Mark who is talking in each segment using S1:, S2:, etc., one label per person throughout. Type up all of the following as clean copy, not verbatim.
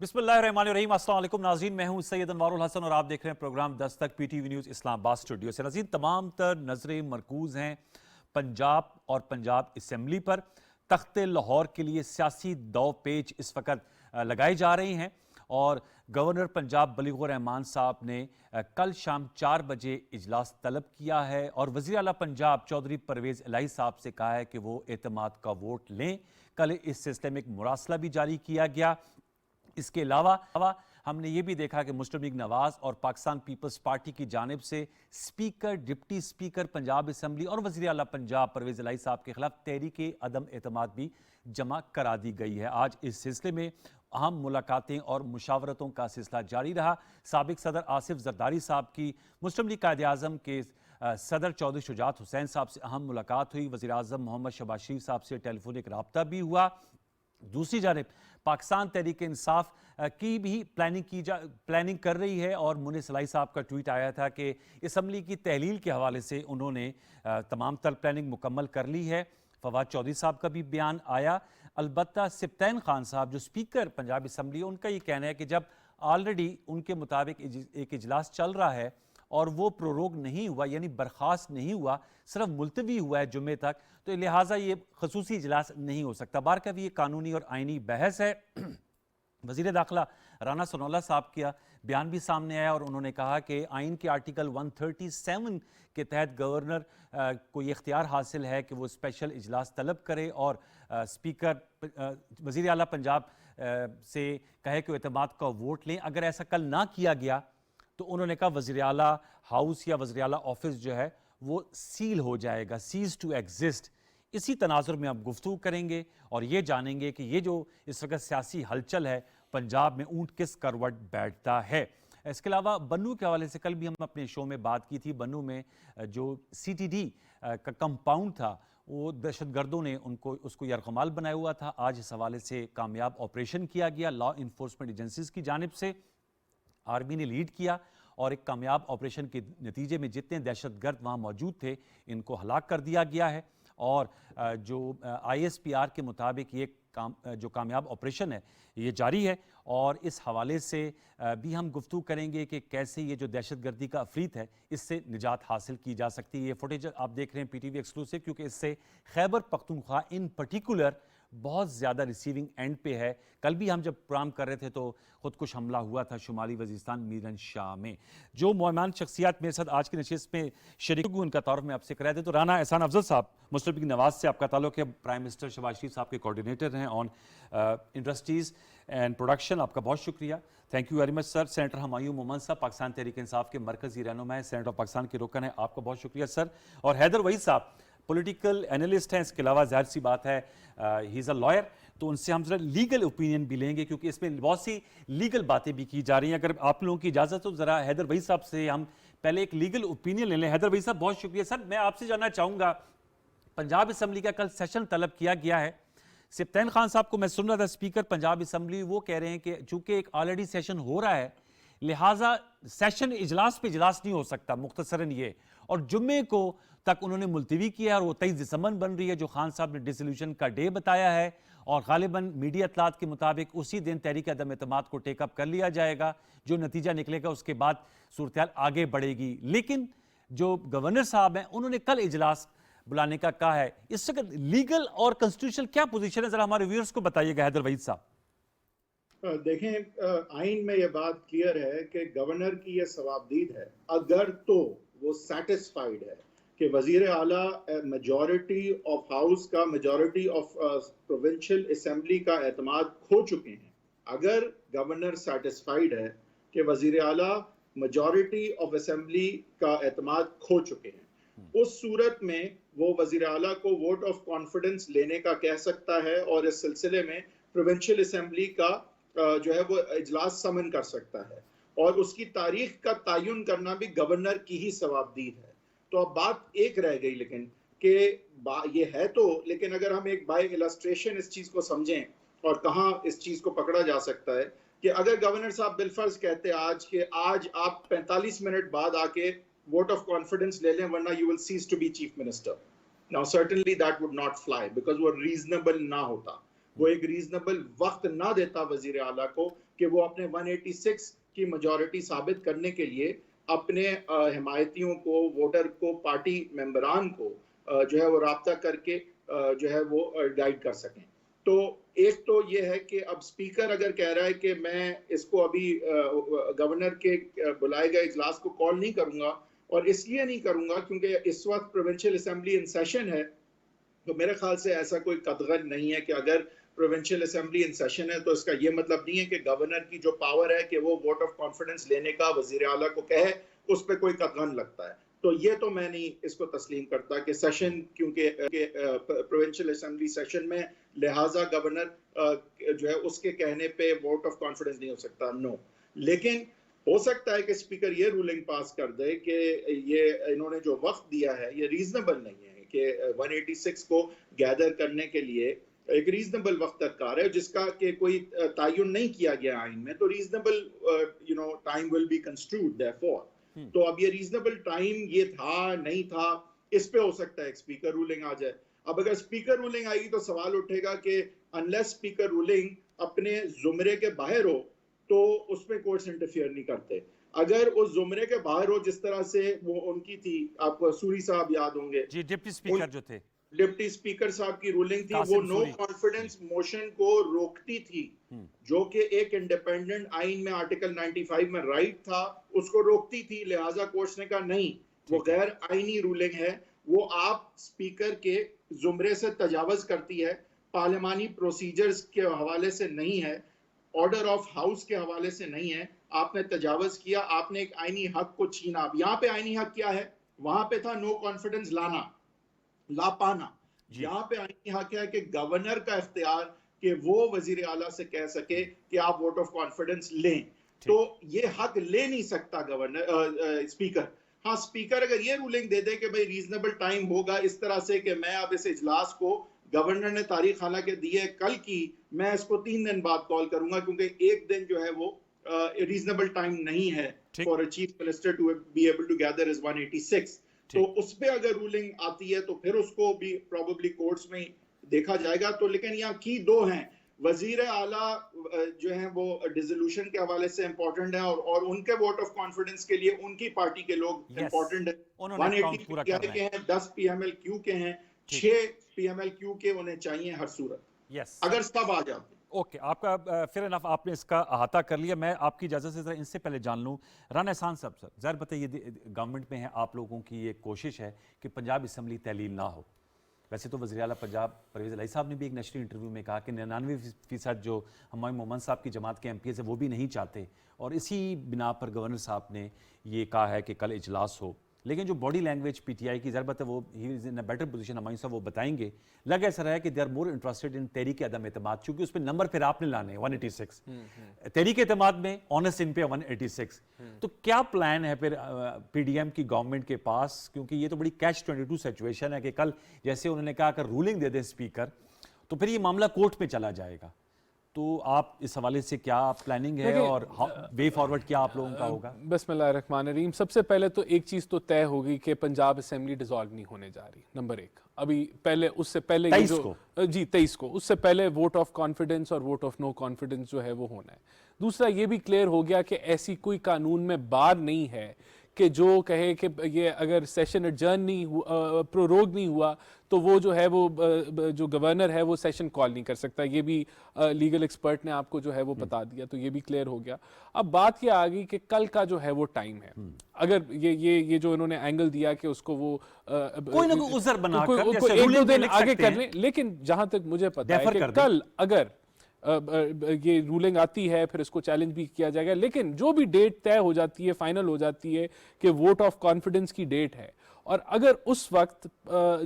S1: बिस्मिल्लाहिर्रहमानिर्रहीम। अस्सलाम वालेकुम नाज़रीन, मैं हूं सैयद अनवारुल हसन और आप देख रहे हैं programme Dastak PTV news Islamabad studio से। नाज़रीन, तमाम तर नजरें मरकूज हैं पंजाब और पंजाब असम्बली पर। तख्ते लाहौर के लिए सियासी दाव पेच इस वक्त लगाए जा रहे हैं और गवर्नर पंजाब बलीगुर रहमान साहब ने कल शाम 4 बजे इजलास तलब किया है और वज़ीर आला पंजाब चौधरी परवेज़ इलाही साहब से कहा है कि वो एतमाद का वोट लें। कल इस सिलसिले में एक मुरासला भी जारी किया गया। इसके अलावा हमने ये भी देखा कि मुस्लिम लीग नवाज और पाकिस्तान पीपल्स पार्टी की जानिब से speaker, deputy speaker Punjab assembly और वज़ीर आला पंजाब परवेज़ इलाही साहब के खिलाफ तहरीक अदम एतमाद भी जमा करा दी गई है। आज इस सिलसिले में अहम मुलाकातें और मुशावरतों का सिलसिला जारी रहा। साबिक सदर आसिफ जरदारी साहब की मुस्लिम लीग कायदे आज़म के सदर चौधरी शुजात हुसैन साहब से अहम मुलाकात हुई। वज़ीर आज़म मोहम्मद शहबाज शरीफ साहब से टेलीफोनिक रब्ता भी हुआ। दूसरी जानिब पाकिस्तान तहरीक इंसाफ की भी प्लानिंग कर रही है और मुनीर सलाई साहब का ट्वीट आया था कि असम्बली की तहलील के हवाले से उन्होंने तमाम तर प्लानिंग मुकम्मल कर ली है। फवाद चौधरी साहब का भी बयान आया। अलबत्ता सिप्तैन खान साहब जो स्पीकर पंजाब असम्बली, उनका ये कहना है कि जब ऑलरेडी उनके मुताबिक एक इजलास चल रहा है और वो प्रोरोग नहीं हुआ यानी बर्खास्त नहीं हुआ, सिर्फ मुलतवी हुआ है जुम्मे तक, तो लिहाजा ये खसूसी इजलास नहीं हो सकता। बार का भी ये कानूनी और आइनी बहस है। वज़ीर दाखिला राना सनौल्ला साहब का बयान भी सामने आया और उन्होंने कहा कि आइन के आर्टिकल 137 के तहत गवर्नर को ये इख्तियार हासिल है कि वो स्पेशल इजलास तलब करे और स्पीकर वज़ीर आला पंजाब से कहे कि एतमाद का वोट लें। अगर ऐसा कल ना किया गया तो उन्होंने कहा वज़ीर आला हाउस या वज़ीर आला ऑफिस जो है वो सील हो जाएगा, सीज टू एग्जिस्ट। इसी तनाजुर में अब गुफ्तगू करेंगे और ये जानेंगे कि ये जो इस वक्त सियासी हलचल है पंजाब में ऊंट किस करवट बैठता है। इसके अलावा बन्नू के हवाले से कल भी हम अपने शो में बात की थी। बन्नू में जो CTD का कंपाउंड था वो दहशतगर्दों ने उसको यरगमाल बनाया हुआ था। आज इस हवाले से कामयाब ऑपरेशन किया गया लॉ इन्फोर्समेंट एजेंसीज की जानिब से। आर्मी ने लीड किया और एक कामयाब ऑपरेशन के नतीजे में जितने दहशतगर्द वहाँ मौजूद थे इनको हलाक कर दिया गया है। और जो ISPR के मुताबिक ये जो कामयाब ऑपरेशन है ये जारी है और इस हवाले से भी हम गुफ्तगू करेंगे कि कैसे ये जो दहशतगर्दी का अफरीत है इससे निजात हासिल की जा सकती है। ये फुटेज आप देख रहे हैं PTV एक्सक्लूसिव, क्योंकि इससे खैबर पख्तूनख्वा इन पर्टिकुलर बहुत ज़्यादा रिसीविंग एंड पे है। कल भी हम जब प्रोग्राम कर रहे थे तो खुदकुश हमला हुआ था शुमाली वजीस्तान मीरन शाह में। जो मेहमान शख्सियात मेरे साथ आज की नशिस्त में शरीक हुए उनका तारुफ में आपसे कराए थे। तो राना एहसान अफजल साहब मुस्लिम लीग नवाज से आपका ताल्लुक है, प्राइम मिनिस्टर शहबाज शरीफ साहब के कोऑर्डिनेटर हैं ऑन इंडस्ट्रीज़ एंड प्रोडक्शन। आपका बहुत शुक्रिया, thank you very much sir. Senator Humayun Mohammad साहब पाकिस्तान तहरीक इंसाफ के मरकजी रहनुमा है, सेनेट ऑफ पाकिस्तान के रुकन है, आपका बहुत शुक्रिया सर। और हैदर वहीद साहब पॉलिटिकल एनालिस्ट हैं, इसके अलावा जाहिर सी बात है ही इज़ अ लॉयर, तो उनसे हम जरा लीगल ओपिनियन भी लेंगे क्योंकि इसमें बहुत सी लीगल बातें भी की जा रही हैं। अगर आप लोगों की इजाज़त हो ज़रा हैदर वहीद साहब से हम पहले एक लीगल ओपिनियन ले लें। हैदर वहीद साहब बहुत शुक्रिया सर। मैं आपसे जानना चाहूँगा, पंजाब असम्बली का कल सेशन तलब किया गया है। सिप्तैन खान साहब को मैं सुन रहा था स्पीकर पंजाब असम्बली, वो कह रहे हैं कि चूँकि एक ऑलरेडी सेशन हो रहा है लिहाजा सेशन इजलास पे इजलास नहीं हो सकता, मुख्तसरन ये, और जुम्मे को तक उन्होंने मुलतवी किया और वो 23 दिसंबर बन रही है जो खान साहब ने डिसोल्यूशन का डे बताया है और गालिबन मीडिया इत्तलात के मुताबिक उसी दिन तहरीक अदम एतमाद को टेकअप कर लिया जाएगा। जो नतीजा निकलेगा उसके बाद सूरत आगे बढ़ेगी। लेकिन जो गवर्नर साहब हैं उन्होंने कल इजलास बुलाने का कहा है। इस वक्त लीगल और कॉन्स्टिट्यूशनल क्या पोजीशन है, जरा हमारे व्यूअर्स को बताइएगा हैदर वहीद साहब।
S2: देखें, आइन में यह बात क्लियर है कि गवर्नर की यह सवाबदीद है अगर तो वो सेटिस्फाइड है कि वजीर आला मेजॉरिटी ऑफ हाउस का, मेजॉरिटी ऑफ प्रोविंशियल असेंबली का एतमाद खो चुके हैं। अगर गवर्नर सेटिस्फाइड है कि वजीर आला मेजॉरिटी ऑफ असेंबली का एतमाद खो चुके हैं, उस सूरत में वो वजीर आला को वोट ऑफ कॉन्फिडेंस लेने का कह सकता है और इस सिलसिले में प्रोविंशियल असेंबली का जो है वो इजलास समन कर सकता है और उसकी तारीख का तयन करना भी गवर्नर की ही सवाबदीद है। तो अब बात एक रह गई लेकिन कि ये है तो, लेकिन अगर हम एक बाय इलस्ट्रेशन इस चीज को समझें और कहाँ इस चीज को पकड़ा जा सकता है कि अगर गवर्नर साहब बिलफर्ज कहते आज के आज आप 45 मिनट बाद आके वोट ऑफ कॉन्फिडेंस ले लें वरना you will cease to be chief minister, now certainly that would not fly because वो रीजनेबल ना होता। वो एक रीजनेबल वक्त ना देता वजीर आला को कि वो अपने 186 की मेजॉरिटी साबित करने के लिए अपने हिमायतियों को, वोटर को, पार्टी मेंबरान को जो है वो राब्ता करके जो है वो गाइड कर सकें। तो एक तो ये है कि अब स्पीकर अगर कह रहा है कि मैं इसको अभी गवर्नर के बुलाए गए इजलास को कॉल नहीं करूंगा, और इसलिए नहीं करूंगा क्योंकि इस वक्त प्रोविंशियल असेंबली इन सेशन है, तो मेरे ख्याल से ऐसा कोई कतगन नहीं है कि अगर प्रोविंशियल असेंबली इन सेशन है तो इसका ये मतलब नहीं है कि गवर्नर की जो पावर है कि वो वोट ऑफ कॉन्फिडेंस लेने का वजीर आला को कहे, उस पर कोई कतगन लगता है। तो ये तो मैं नहीं इसको तस्लीम करता कि सेशन, क्योंकि प्रोविंशियल असेंबली सेशन में, लिहाजा गवर्नर जो है उसके कहने पे वोट ऑफ कॉन्फिडेंस नहीं हो सकता, नो। लेकिन हो सकता है कि स्पीकर ये रूलिंग पास कर दे कि ये इन्होंने जो वक्त दिया है ये रीजनेबल नहीं है, कि 186 को गैदर करने के लिए एक रीजनेबल वक्त दरकार है जिसका कि कोई तायुन नहीं किया गया आइन में, तो reasonable time will be construed therefore. तो अब ये रीजनेबल टाइम ये था नहीं था, इस पे हो सकता है एक स्पीकर रूलिंग आ जाए। अब अगर स्पीकर रूलिंग आएगी तो सवाल उठेगा कि अनलेस स्पीकर रूलिंग अपने जुमरे के बाहर हो तो उसमें कोर्ट्स इंटरफियर नहीं करते। अगर उस जुमरे के बाहर हो, जिस तरह से वो उनकी थी, आपको सूरी साहब याद होंगे
S1: जी, डिप्टी स्पीकर जो थे,
S2: डिप्टी स्पीकर साहब की रूलिंग थी, वो नो कॉन्फिडेंस मोशन को रोकती थी, जो कि एक इंडिपेंडेंट आइन में आर्टिकल 95 में राइट था, उसको रोकती थी। लिहाजा कोर्ट्स ने कहा नहीं, वो गैर आईनी रूलिंग है, वो आप स्पीकर के जुमरे से तजावज करती है, पार्लियामानी प्रोसीजर्स के हवाले से नहीं है, ऑर्डर ऑफ हाउस के हवाले से नहीं है, आपने तजावज किया, आपने एक आईनी हक को छीना। अब यहाँ पे आईनी हक क्या है? वहां पे था नो कॉन्फिडेंस ला पाना, यहाँ पे आईनी हक है कि गवर्नर का इख्तियार कि वो वजीर आला से कह सके कि आप वोट ऑफ कॉन्फिडेंस लें। तो ये हक ले नहीं सकता गवर्नर, स्पीकर। हाँ, स्पीकर अगर ये रूलिंग दे दे कि भाई रीजनेबल टाइम होगा इस तरह से कि मैं अब इस इजलास को, गवर्नर ने तारीख हालांकि दी है कल की, मैं इसको 3 दिन बाद कॉल करूंगा क्योंकि एक दिन जो है वो रीजनेबल टाइम नहीं है for a chief minister to be able to gather is 186। तो उस पे अगर रूलिंग आती है तो फिर उसको भी प्रोबेबली कोर्ट्स में देखा जाएगा। तो लेकिन यहाँ की दो हैं, वजीर आला जो है वो डिसोल्यूशन के हवाले से इंपॉर्टेंट है, और उनके वोट ऑफ कॉन्फिडेंस के लिए उनकी पार्टी के लोग इंपॉर्टेंट है। 180 पीआई के हैं, 10 पीएमएलक्यू के हैं, 6 पीएमएलक्यू के उन्हें चाहिए हर सूरत, अगर सब आ जाते।
S1: ओके, आपका फिर इनफ, आपने इसका अहाता कर लिया। मैं आपकी इजाज़त से ज़रा इनसे पहले जान लूँ, राना एहसान साहब, सर ज़ाहिर बताइए गवर्नमेंट में है, आप लोगों की ये कोशिश है कि पंजाब असम्बली तहलील ना हो। वैसे तो वज़ीर आला पंजाब परवेज़ इलाही साहब ने भी एक नशरी इंटरव्यू में कहा कि 99% जो हमारे मोहम्मद साहब की जमात के MPs है वो भी नहीं चाहते, और इसी बिना पर गवर्नर साहब ने ये कहा है कि कल इजलास हो। लेकिन जो बॉडी लैंग्वेज PTI की ज़रूरत है वो he is in a better position, हमारे साहब वो बताएंगे। लग ऐसा रहा है कि they are more interested in तहरीक अदम एतमाद, चूंकि उस पर नंबर फिर आपने लाने 186, तहरीक एतमाद में ऑनर्स इन पे 186। तो क्या प्लान है फिर PDM की गवर्नमेंट के पास, क्योंकि ये तो बड़ी catch-22 सिचुएशन है कि कल जैसे उन्होंने कहा अगर रूलिंग दे दें स्पीकर तो फिर ये मामला कोर्ट में चला जाएगा। तो आप इस हवाले से क्या प्लानिंग है और वे फॉरवर्ड क्या आप लोगों का होगा?
S3: बिस्मिल्लाहिर्रहमानिर्रहीम। सबसे पहले तो एक चीज़ तो तय होगी कि पंजाब असेंबली डिसॉल्व नहीं होने जा रही, नंबर 1। अभी पहले, उससे पहले 23 को, उससे पहले वोट ऑफ कॉन्फिडेंस और वोट ऑफ नो कॉन्फिडेंस जो है वो होना है। दूसरा ये भी क्लियर हो गया कि ऐसी कोई कानून में बार नहीं है कि जो कहे कि ये अगर सेशन एडजर्न नहीं हुआ, प्रोरोग नहीं हुआ, तो वो जो है वो जो गवर्नर है वो सेशन कॉल नहीं कर सकता। ये भी लीगल एक्सपर्ट ने आपको जो है वो बता दिया, तो ये भी क्लियर हो गया। अब बात ये आ गई कि कल का जो है वो टाइम है, अगर ये जो इन्होंने एंगल दिया कि उसको वो
S1: कोई ना कोई उज़र बनाकर
S3: एक दो दिन आगे कर लें, लेकिन जहां तक मुझे पता है कि कल अगर ये रूलिंग आती है फिर इसको चैलेंज भी किया जाएगा, लेकिन जो भी डेट तय हो जाती है, फाइनल हो जाती है कि वोट ऑफ कॉन्फिडेंस की डेट है, और अगर उस वक्त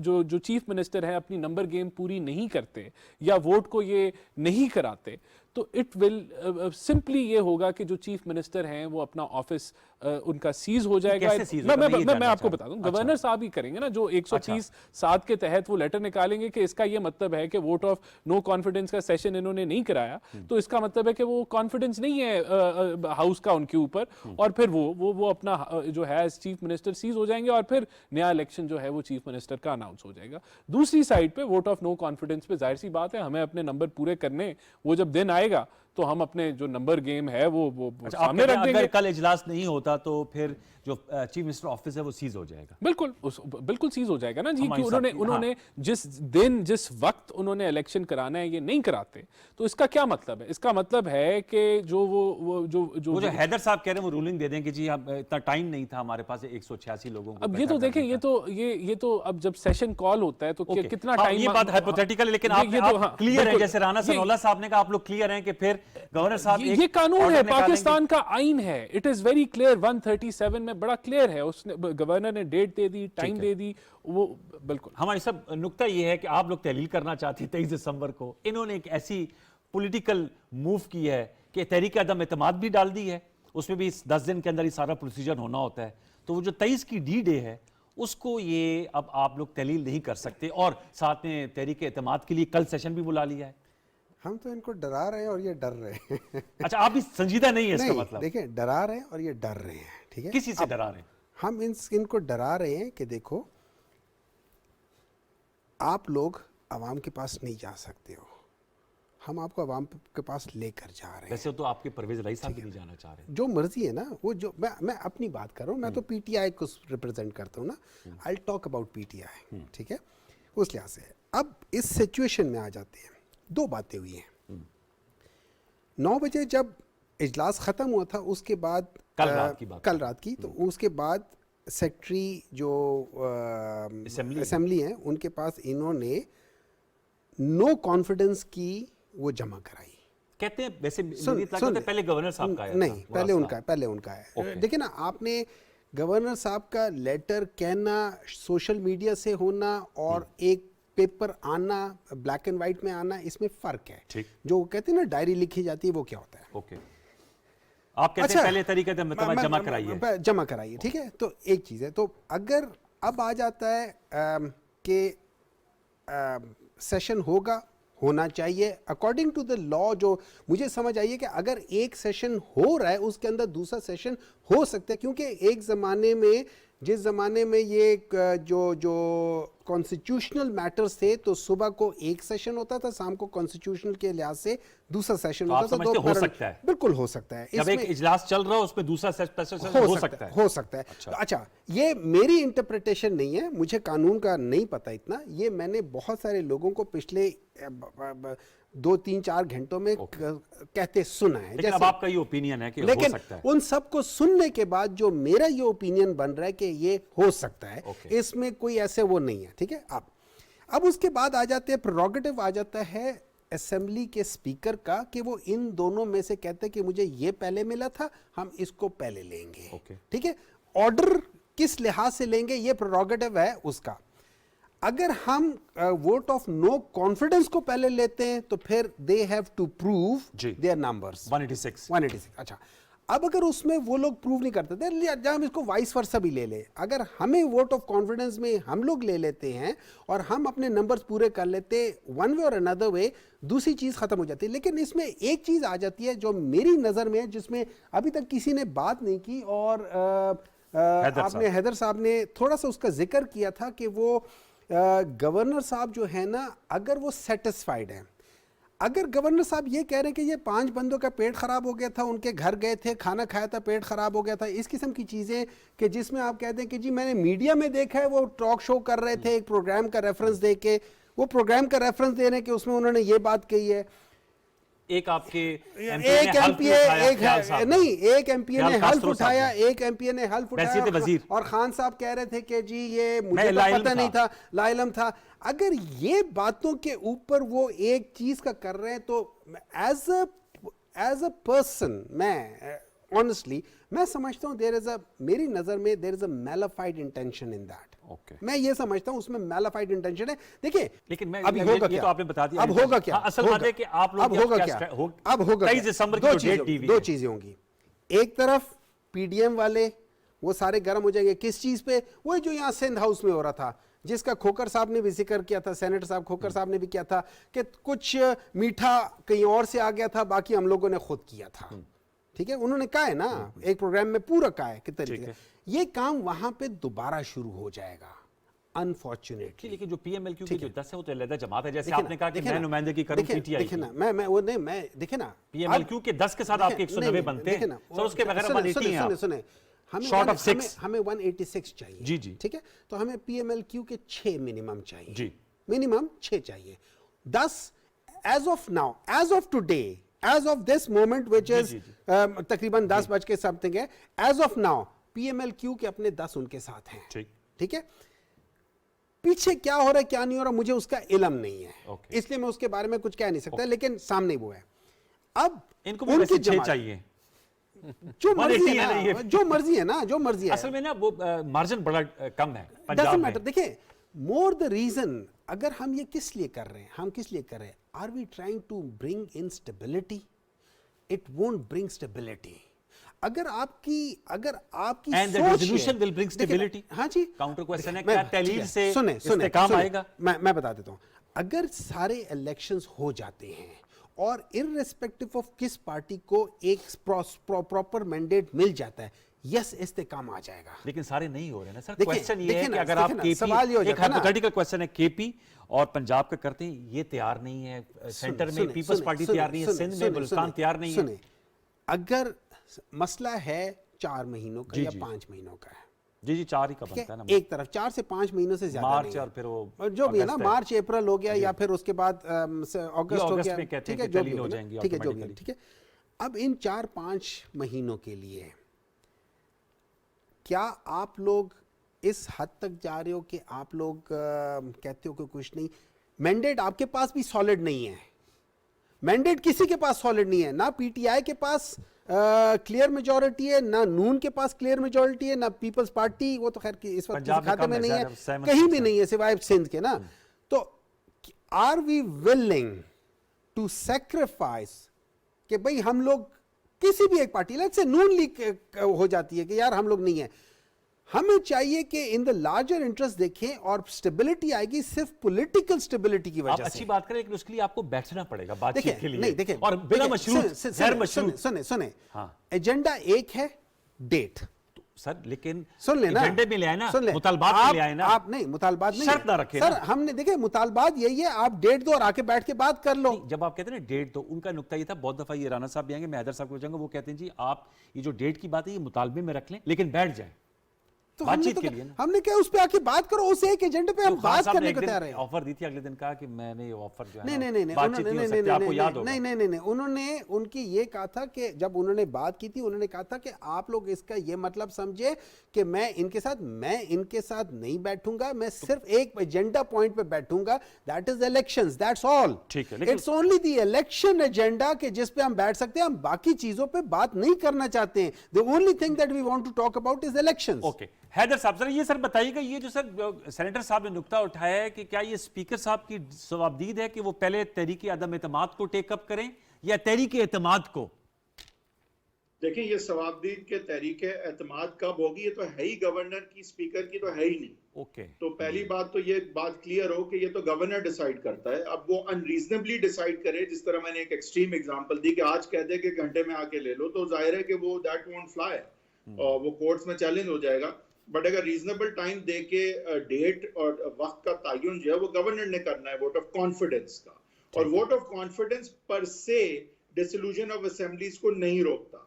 S3: जो चीफ मिनिस्टर है अपनी नंबर गेम पूरी नहीं करते या वोट को ये नहीं कराते, तो इट विल सिंपली ये होगा कि जो चीफ मिनिस्टर हैं वो अपना ऑफिस उनका सीज हो जाएगा।
S1: कैसे सीज होगा?
S3: मैं आपको बता दूं, गवर्नर साहब ही करेंगे ना, जो 130(7) के तहत वो लेटर निकालेंगे कि इसका ये मतलब है कि वोट ऑफ नो कॉन्फिडेंस का सेशन इन्होंने नहीं कराया, तो इसका मतलब है कि वो कॉन्फिडेंस नहीं है हाउस का उनके ऊपर, और फिर वो अपना जो है चीफ मिनिस्टर सीज हो जाएंगे, और फिर नया इलेक्शन जो है वो चीफ मिनिस्टर का अनाउंस हो जाएगा। दूसरी साइड पे वोट ऑफ नो कॉन्फिडेंस पे जाहिर सी बात है हमें अपने नंबर पूरे करने, वो जब दिन आएगा तो हम अपने जो नंबर गेम है वो सामने रख देंगे।
S1: अगर कल इजलास नहीं होता तो फिर जो चीफ मिनिस्टर ऑफिस है वो सीज हो जाएगा।
S3: बिल्कुल सीज हो जाएगा ना जी, कि उन्होंने जिस दिन जिस वक्त उन्होंने इलेक्शन कराना है ये नहीं कराते, तो इसका क्या मतलब है? इसका मतलब है कि जो
S1: हैदर साहब कह रहे हैं वो रूलिंग दे दें कि जी हम इतना टाइम नहीं था हमारे पास 186 लोगों को।
S3: अब ये तो देखें, ये तो अब जब सेशन कॉल होता है तो कितना टाइम,
S1: ये बात हाइपोथेटिकल, लेकिन आप क्लियर है, जैसे राना सनोल्ला साहब ने कहा, आप लोग क्लियर हैं कि फिर गवर्नर साहब
S3: ये कानून है, पाकिस्तान का आइन है, इट इज वेरी क्लियर, 137 में बड़ा क्लियर है, उसने गवर्नर ने डेट दे दी, टाइम दे दी, वो बिल्कुल।
S1: हमारी सब नुक्ता ये है कि आप लोग तहलील करना चाहते हैं 23 दिसंबर को, इन्होंने एक ऐसी पॉलिटिकल मूव की है कि तहरीक अदम एतमाद भी डाल दी है, उसमें भी 10 दिन के अंदर ही सारा प्रोसीजर होना होता है, तो वो जो 23 की डी डे है उसको ये अब आप लोग तहलील नहीं कर सकते, और साथ में तहरीक एतमाद के लिए कल सेशन भी बुला लिया है।
S4: हम तो इनको डरा रहे हैं और ये डर रहे हैं।
S1: अच्छा, आप भी संजीदा नहीं है इसका मतलब?
S4: देखिए, डरा रहे हैं और ये डर रहे हैं, ठीक है?
S1: किसी से डरा रहे हैं?
S4: हम इनको डरा रहे हैं कि देखो, आप लोग आवाम के पास नहीं जा सकते हो, हम आपको आवाम के पास लेकर जा रहे हैं।
S1: वैसे तो आपके परवेज रईस साहब भी नहीं जाना चाह रहे।
S4: जो मर्जी है ना, वो जो मैं अपनी बात कर रहा हूँ, मैं तो पीटीआई को रिप्रेजेंट करता हूँ ना, I will talk about PTI, ठीक है? उस लिहाज से अब इस सिचुएशन में आ जाते हैं। दो बातें हुई हैं। 9 बजे जब इजलास ख़त्म हुआ था, उसके बाद कल रात की, तो उसके बाद सेक्रेटरी जो असेंबली हैं उनके पास इन्होंने नो कॉन्फिडेंस की वो जमा कराई।
S1: कहते हैं वैसे पहले गवर्नर साहब का आया
S4: नहीं, पहले उनका है। देखिए ना, आपने गवर्नर साहब का लेटर कहना, सोशल मीडिया से होना और एक पेपर आना, ब्लैक एंड व्हाइट में आना, इसमें फर्क है। जो कहते हैं ना डायरी लिखी जाती है, वो क्या होता है?
S1: ओके, आप कहते हैं पहले तरीके से मतलब
S4: जमा कराइए, ठीक है? तो एक चीज है, तो अगर अब आ जाता है कि सेशन होना चाहिए अकॉर्डिंग टू द लॉ, जो मुझे समझ आई है कि अगर एक सेशन हो रहा है उसके अंदर दूसरा सेशन हो सकता है, क्योंकि एक ज़माने में, जिस ज़माने में ये जो कॉन्स्टिट्यूशनल मैटर्स थे, तो सुबह को एक सेशन होता था, शाम को कॉन्स्टिट्यूशनल के लिहाज से दूसरा सेशन होता था।
S1: हो सकता है,
S4: बिल्कुल हो सकता है।
S1: जब एक इजलास चल रहा हो उसमें दूसरा सेशन हो सकता है।
S4: अच्छा, ये मेरी इंटरप्रिटेशन नहीं है, मुझे कानून का नहीं पता इतना, ये मैंने बहुत सारे लोगों को पिछले 2-3-4 घंटों में कहते सुना है।
S1: लेकिन अब आपका ये ओपिनियन है कि हो सकता है।
S4: उन सबको सुनने के बाद जो मेरा ये ओपिनियन बन रहा है कि ये हो सकता है, इसमें कोई ऐसे वो नहीं है, ठीक है? अब उसके बाद आ जाते हैं, प्रेरोगेटिव आ जाता है असेंबली के स्पीकर का, कि वो इन दोनों में से कहते हैं कि मुझे ये पहले मिला था, हम इसको पहले लेंगे, ठीक है? ऑर्डर किस लिहाज से लेंगे, ये प्रेरोगेटिव है उसका। अगर हम वोट ऑफ नो कॉन्फिडेंस को पहले लेते हैं तो फिर they have to prove their numbers 186। अच्छा, अब अगर उसमें वो लोग प्रूव नहीं करते थे, जब हम इसको वाइस वर्सा भी ले ले, अगर हमें वोट ऑफ कॉन्फिडेंस में हम लोग ले लेते हैं और हम अपने नंबर्स पूरे कर लेते, वन वे और अनदर वे, दूसरी चीज़ खत्म हो जाती है। लेकिन इसमें एक चीज़ आ जाती है जो मेरी नज़र में है, जिसमें अभी तक किसी ने बात नहीं की, और आपने हैदर साहब ने थोड़ा सा उसका जिक्र किया था कि वो गवर्नर साहब जो है ना, अगर वो सेटिस्फाइड है, अगर गवर्नर साहब ये कह रहे हैं कि ये 5 बंदों का पेट खराब हो गया था, उनके घर गए थे, खाना खाया था, पेट खराब हो गया था, इस किस्म की चीज़ें, कि जिसमें आप कहते हैं कि जी मैंने मीडिया में देखा है, वो टॉक शो कर रहे थे, एक प्रोग्राम का रेफरेंस दे के, वो प्रोग्राम का रेफरेंस दे रहे हैं कि उसमें उन्होंने ये बात कही है।
S1: एक आपके
S4: एक एमपीए ने हल्फ उठाया, एक एमपीए ने हल्फ उठाया, और खान साहब कह रहे थे कि जी ये मुझे तो पता नहीं था, लाइलम था। अगर ये बातों के ऊपर वो एक चीज का कर रहे हैं, तो एज अ पर्सन, मैं ऑनेस्टली मैं समझता हूँ मेरी नजर में there is a malafide intention in that. मैं ये समझता हूं उसमें मैलिफाइड इंटेंशन है। देखिए,
S1: लेकिन मैं
S4: अभी होगा क्या,
S1: तो आपने बता दिया,
S4: अब होगा क्या,
S1: असल बात है कि आप लोग
S4: अब होगा क्या,
S1: 23 दिसंबर की डेट दी हुई है।
S4: दो चीजें होंगी। एक तरफ पीडीएम वाले वो सारे गर्म हो जाएंगे किस चीज पे, वो जो यहाँ सिंध हाउस में हो रहा था, जिसका खोकर साहब ने भी जिक्र किया था, सेनेटर साहब खोकर साहब ने भी किया था कि कुछ मीठा कहीं और से आ गया था, बाकी हम लोगों ने खुद किया था। ठीक है, उन्होंने कहा है ना एक प्रोग्राम में पूरा कहा है कि तरीके ये काम वहां पे दोबारा शुरू हो जाएगा अनफॉर्चुनेटली।
S1: लेकिन जो पीएमएलक्यू की जो 10 है वो तो अलग जमात है, जैसे आपने कहा कि मैं नुमाइंदगी करूं पीटीआई।
S4: देखिए ना, मैं वो नहीं, मैं देखे ना
S1: पीएमएलक्यू के 10 के साथ आपके 190 बनते हैं, सर उसके बगैर 180 हैं आप।
S4: सुने
S1: Short of 6
S4: हमें 186 चाहिए।
S1: जी जी,
S4: ठीक है, तो हमें पीएमएलक्यू के 6 मिनिमम चाहिए
S1: जी,
S4: मिनिमम 6 चाहिए। 10 as of now, as of today, as of this moment which is तकरीबन 10 बज के समथिंग है, एज ऑफ नाउ पीएमएलक्यू के अपने 10 उनके साथ हैं। ठीक है, पीछे क्या हो रहा है क्या नहीं हो रहा मुझे उसका इल्म नहीं है, इसलिए मैं उसके बारे में कुछ कह नहीं सकता, लेकिन सामने वो है। अब
S1: इनको भी वैसे 6 चाहिए,
S4: जो मर्जी है ना, जो मर्जी है ना, जो मर्जी है।
S1: असल में ना वो मार्जिन बड़ा कम है पंजाब
S4: डजंट
S1: में।
S4: मैटर। देखिए, मोर द रीजन, अगर हम ये किस लिए कर रहे हैं, हम किस लिए कर रहे हैं, are we trying to bring in stability? It won't bring stability. अगर आपकी
S1: and the resolution will bring stability.
S4: हाँ जी,
S1: काउंटर क्वेश्चन है क्या तहलील से
S4: सुने
S1: काम आएगा?
S4: मैं बता देता हूं, अगर सारे इलेक्शंस हो जाते हैं और इररिस्पेक्टिव ऑफ किस पार्टी को एक प्रॉपर मैंडेट मिल जाता है, यस इस्तेकाम आ जाएगा।
S1: लेकिन सारे नहीं हो रहे ना सर। क्वेश्चन ये है कि अगर आप
S4: केपी, सवाल ये हो
S1: एक हाइपोथेटिकल क्वेश्चन है, केपी और पंजाब का करते हैं, ये तैयार नहीं है, सेंटर में पीपल्स पार्टी तैयार नहीं है, सिंध में बलूचिस्तान तैयार नहीं है।
S4: अगर मसला है 4 महीनों का या 5 महीनों का है,
S1: जी 4 ही का बनता है ना,
S4: एक तरफ 4 से 5 महीनों से ज्यादा
S1: मार्च और फिर वो
S4: जो भी है ना, मार्च अप्रैल हो गया या फिर उसके बाद अगस्त हो गया, ठीक है, जो भी हो जाएंगे, ठीक है, जो भी, ठीक है। अब इन 4-5 महीनों के लिए क्या आप लोग इस हद तक जा रहे हो कि आप लोग कहते हो कि कुछ नहीं, मैंडेट आपके पास भी सॉलिड नहीं है, मैंडेट किसी के पास सॉलिड नहीं है, ना पीटीआई के पास क्लियर मेजॉरिटी है, ना नून के पास क्लियर मेजॉरिटी है, ना पीपल्स पार्टी, वो तो खैर इस वक्त किसी खाते में नहीं है, कहीं भी नहीं है सिवाय सिंध के ना। तो are we willing to sacrifice कि भाई हम लोग किसी भी एक party, let's say Noon league हो जाती है कि यार हम लोग नहीं है, हमें चाहिए कि इन द लार्जर इंटरेस्ट देखें और स्टेबिलिटी आएगी सिर्फ पॉलिटिकल स्टेबिलिटी की वजह से।
S1: अच्छी बात करें, लेकिन उसके लिए आपको बैठना पड़ेगा बातचीत के लिए।
S4: नहीं देखिए,
S1: और बिना मशरूत, गैर मशरूत।
S4: सुने
S1: हाँ,
S4: एजेंडा एक है, डेट
S1: सर, लेकिन
S4: सुन लेना,
S1: एजेंडे में ले आए ना, मुतालबात में ले आए ना,
S4: आप नहीं मुतालबात नहीं,
S1: शर्त ना रखे
S4: सर
S1: ना।
S4: हमने देखे मुतालबात यही है, आप डेट दो और आके बैठ के बात कर लो।
S1: जब आप कहते हैं ना डेट दो, उनका नुक्ता ये था, बहुत दफा ये राणा साहब भी आएंगे, मैं हैदर साहब को जाऊंगा, वो कहते हैं जी आप ये जो डेट की बात है ये मुतालबे में रख लें, लेकिन बैठ जाए
S4: तो
S1: बातचीत के लिए ना।
S4: हमने क्या उस पे आके बात करो, उस एक एजेंडे पे हम बात करने को तैयार हैं।
S1: ऑफर दी थी, अगले दिन कहा कि मैंने ये ऑफर जो है
S4: नहीं, उन्होंने उनकी ये कहा था कि जब उन्होंने बात की थी, उन्होंने कहा था कि आप लोग इसका ये मतलब समझे कि मैं इनके साथ नहीं बैठूंगा, मैं सिर्फ एक एजेंडा पॉइंट पे बैठूंगा, that is elections, that's all.
S1: ठीक है,
S4: it's only the election agenda के जिस पे हम बैठ सकते हैं, हम बाकी चीजों पे बात नहीं करना चाहते हैं। The only thing that we want to talk about is elections.
S1: Okay, Haider साहब सर, ये सर बताइएगा, ये जो सर सेनेटर साहब ने नुक्ता उठाया है कि क्या ये स्पीकर साहब की सवाबदीद है कि वो पहले तहरीक अदम एतमाद को टेकअप करें या तहरीक एतमाद को?
S2: देखिए, ये सवाबदीद के तहरीक एतमाद कब होगी, ये तो है ही गवर्नर की, स्पीकर की तो है ही नहीं।
S1: ओके,
S2: तो पहली बात तो ये बात क्लियर हो कि ये तो गवर्नर डिसाइड करता है। अब वो अनरीजनेबली डिसाइड करे, जिस तरह मैंने एक एक्सट्रीम एग्जांपल दी कि आज कह दे कि घंटे में आके ले लो, तो जाहिर है कि वो दैट वोंट फ्लाई और वो कोर्ट्स में चैलेंज हो जाएगा। बट अगर रीजनेबल टाइम दे के डेट और वक्त का तयन जो है वो गवर्नर ने करना है, वोट ऑफ कॉन्फिडेंस का। और वोट ऑफ कॉन्फिडेंस पर से डिसोल्यूशन ऑफ असेंबलीज को नहीं रोकता।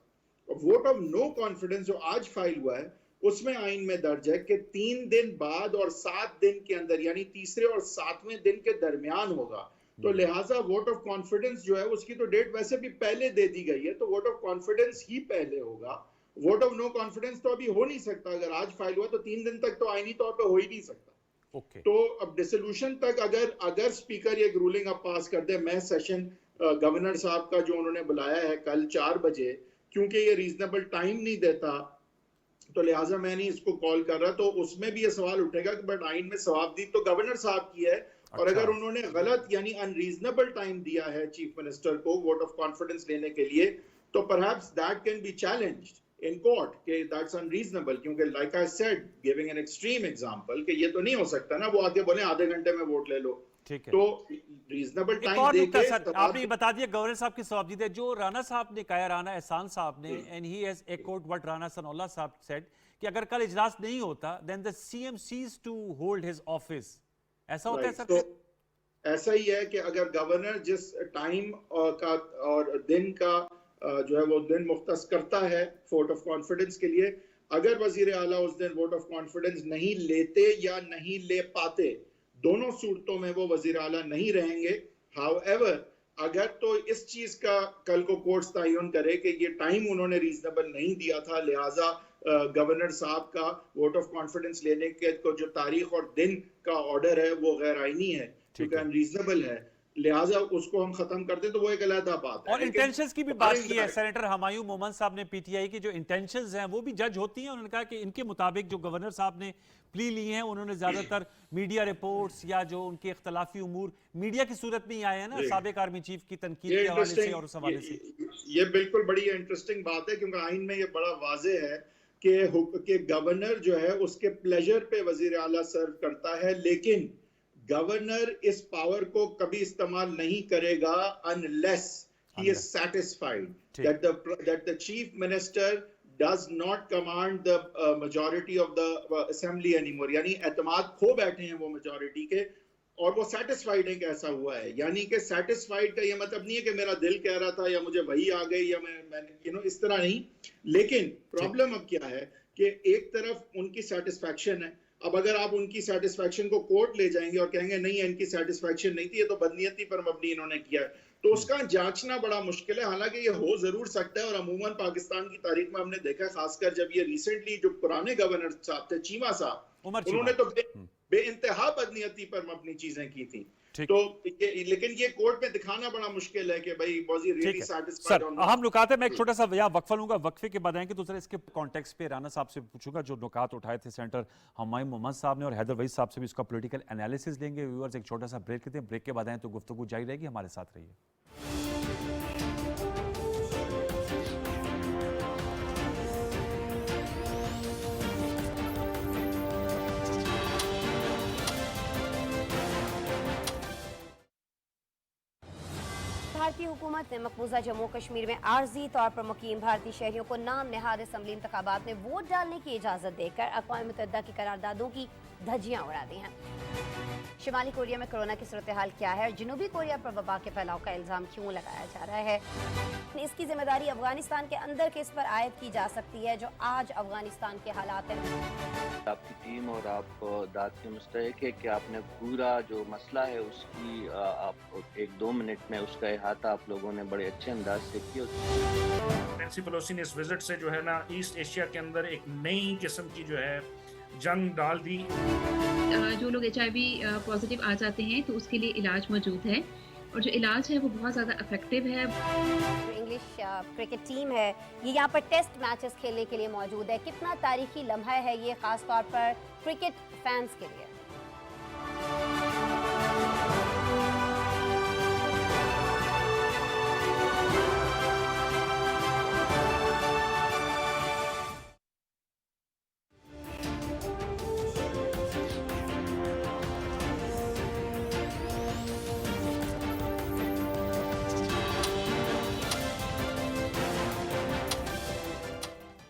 S2: वोट ऑफ नो कॉन्फिडेंस जो आज फाइल हुआ है, उसमें आइन में दर्ज है कि 3 दिन बाद और 7 दिन के अंदर, यानी तीसरे और 7वें दिन के दरमियान होगा। तो लिहाजा वोट ऑफ कॉन्फिडेंस जो है उसकी तो डेट वैसे भी पहले दे दी गई है, तो वोट ऑफ कॉन्फिडेंस ही पहले होगा। वोट ऑफ नो कॉन्फिडेंस तो अभी हो नहीं सकता, अगर आज फाइल हुआ तो 3 दिन तक तो आईनी तौर पे हो ही नहीं सकता।
S1: ओके,
S2: तो अब डिसोल्यूशन तक अगर स्पीकर एक रूलिंग अब पास कर दे, मैं सेशन गवर्नर साहब का जो उन्होंने बुलाया है कल 4 बजे, क्योंकि ये रीजनेबल टाइम नहीं देता, तो लिहाजा मैं नहीं इसको कॉल कर रहा, तो उसमें भी ये सवाल उठेगा कि बट आइन में सवाबदीद तो गवर्नर साहब की है। और अगर उन्होंने गलत यानी अनरीजनेबल टाइम दिया है चीफ मिनिस्टर को वोट ऑफ कॉन्फिडेंस लेने के लिए, तो perhaps that can be challenged. in court कि that's unreasonable, क्योंकि like I said, giving an extreme example कि ये तो नहीं हो सकता ना, वो आके बोले आधे घंटे में वोट ले लो,
S1: ठीक है।
S2: तो रीजनेबल
S1: एक
S2: टाइम
S1: और नुकता
S2: देके
S1: सर, आपने ये बता दिया गवर्नर साहब की सवाबदीद है, जो राणा साहब ने कहा, राणा एहसान साहब ने, and he has echoed what Rana Sanaullah साहब सेड कि अगर कल इजलास नहीं होता then the CM ceases to hold his office. ऐसा होता है सर?
S2: तो ऐसा ही है कि अगर गवर्नर जिस टाइम का और दिन का जो है वो दिन मुख्तस करता है वोट ऑफ कॉन्फिडेंस के लिए, अगर वजीर आला उस दिन वोट ऑफ कॉन्फिडेंस नहीं लेते या नहीं ले पाते, दोनों सूरतों में वो वजीर आला नहीं रहेंगे। हाउएवर, अगर तो इस चीज का कल को कोर्ट तयन करे कि ये टाइम उन्होंने रीजनेबल नहीं दिया था, लिहाजा गवर्नर साहब का वोट ऑफ कॉन्फिडेंस लेने के को जो तारीख और दिन का ऑर्डर है वो गैर आईनी है, क्योंकि अनरीजनेबल है, लिहाजा उसको हम खत्म करते तो वो एक अलग बात है।
S1: और इंटेंशंस की भी बात की है सेनेटर हुमायूं मोहम्मद साहब ने, पीटीआई की जो इंटेंशंस हैं वो भी जज होती हैं। उन्होंने कहा कि इनके मुताबिक जो गवर्नर साहब ने प्ली ली है, उन्होंने ज्यादातर मीडिया रिपोर्ट्स या जो उनके इख्तलाफी उमूर मीडिया की सूरत में ही आए हैं ना, साबिक आर्मी चीफ की तनकीद के हवाले से और उस हवाले से।
S2: ये बिल्कुल बड़ी इंटरेस्टिंग बात है, क्योंकि आइन में ये बड़ा वाजे है कि गवर्नर जो है उसके प्लेजर पे वजीर आला सर्व करता है, लेकिन गवर्नर इस पावर को कभी इस्तेमाल नहीं करेगा unless he is satisfied that the chief minister does not command the majority of the assembly anymore, यानी एतमाद खो बैठे हैं वो मेजॉरिटी के, और वो सेटिस्फाइड है कि ऐसा हुआ है। यानी कि सेटिस्फाइड का ये मतलब नहीं है कि मेरा दिल कह रहा था या मुझे वही आ गई या मैं इस तरह नहीं। लेकिन प्रॉब्लम अब क्या है कि एक तरफ उनकी सेटिस्फैक्शन है, अब अगर आप उनकी सेटिस्फैक्शन को कोर्ट ले जाएंगे और कहेंगे नहीं इनकी सेटिस्फैक्शन नहीं थी, ये तो बदनीयती पर मबनी इन्होंने किया है, तो उसका जांचना बड़ा मुश्किल है। हालांकि ये हो जरूर सकता है, और अमूमन पाकिस्तान की तारीख में हमने देखा, खासकर जब ये रिसेंटली जो पुराने गवर्नर साहब थे, चीमा साहब, उन्होंने तो बेइंतहा बदनीयती पर मबनी चीजें की थी। तो लेकिन ये कोर्ट में दिखाना बड़ा मुश्किल है कि भाई वाज ही रियली सैटिस्फाइड।
S1: हम नुकात है, मैं एक छोटा सा यहाँ वक्फा लूंगा, वक्फे के बाद आएंगे तो जरा इसके कॉन्टेक्स्ट पे राणा साहब से पूछूंगा जो नुकात उठाए थे सेनेटर हुमायूं मोहम्मद साहब ने, और हैदर वहीद साहब से भी इसका पॉलिटिकल एनालिसिस लेंगे। व्यूअर्स एक छोटा सा ब्रेक लेते हैं, ब्रेक के बाद आए तो गुफ्तगू जारी रहेगी, हमारे साथ रहिए।
S5: भारतीय हुकूमत ने मकबूजा जम्मू कश्मीर में आर्जी तौर पर मुकीम भारतीय शहरियों को नाम नहाद असम्बली इंतखाबात में वोट डालने की इजाज़त देकर अक़वाम मुत्तहिदा की करारदादों की धज्जियां उड़ा दी हैं। शिमाली कोरिया में कोरोना की सूरत हाल क्या है और जनूबी कोरिया पर वबा के फैलाव का इल्ज़ाम क्यों लगाया जा रहा है? इसकी जिम्मेदारी अफगानिस्तान के अंदर किस पर आयद की जा सकती है जो आज अफगानिस्तान के हालात हैं?
S6: आपकी टीम और आप दाद के मुस्तहिक है कि आपने पूरा जो मसला है उसकी आप 1-2 मिनट में उसका अहाता आप लोगों ने बड़े अच्छे अंदाज से किया।
S7: नैंसी पेलोसी ने इस विजिट से जो है ना ईस्ट एशिया के अंदर एक नई किस्म की जो है जंग डाल दी।
S8: जो लोग HIV पॉजिटिव आ जाते हैं तो उसके लिए इलाज मौजूद है, और जो इलाज है वो बहुत ज़्यादा इफेक्टिव है।
S5: इंग्लिश क्रिकेट टीम है ये यहाँ पर टेस्ट मैचेस खेलने के लिए मौजूद है। कितना तारीखी लम्हा है ये, खास तौर पर क्रिकेट फैंस के लिए?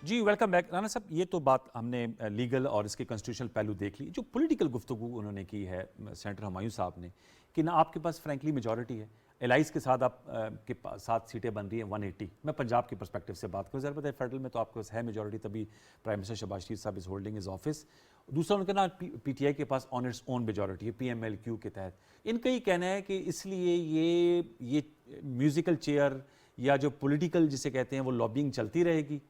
S1: जी वेलकम बैक। राणा साहब, ये तो बात हमने लीगल और इसके कॉन्स्टिट्यूशनल पहलू देख ली। जो पॉलिटिकल गुफ्तगू उन्होंने की है सेनेटर हुमायूं साहब ने कि ना आपके पास फ्रैंकली मेजॉरिटी है, एलाइज के साथ आप के पास 7 सीटें बन रही हैं 180। मैं पंजाब के पर्सपेक्टिव से बात करूँ, ज़रा पता है फेडरल में तो आपके पास है मेजॉरिटी, तभी प्राइम मिनिस्टर शहबाज शरीफ साहब इज़ होल्डिंग इज ऑफिस। दूसरा उनका ना PTI के pass on its own majority है PMLQ के तहत। इनका ही कहना है कि इसलिए ये म्यूजिकल चेयर या जो पॉलिटिकल जिसे कहते हैं वो लॉबिंग चलती रहेगी,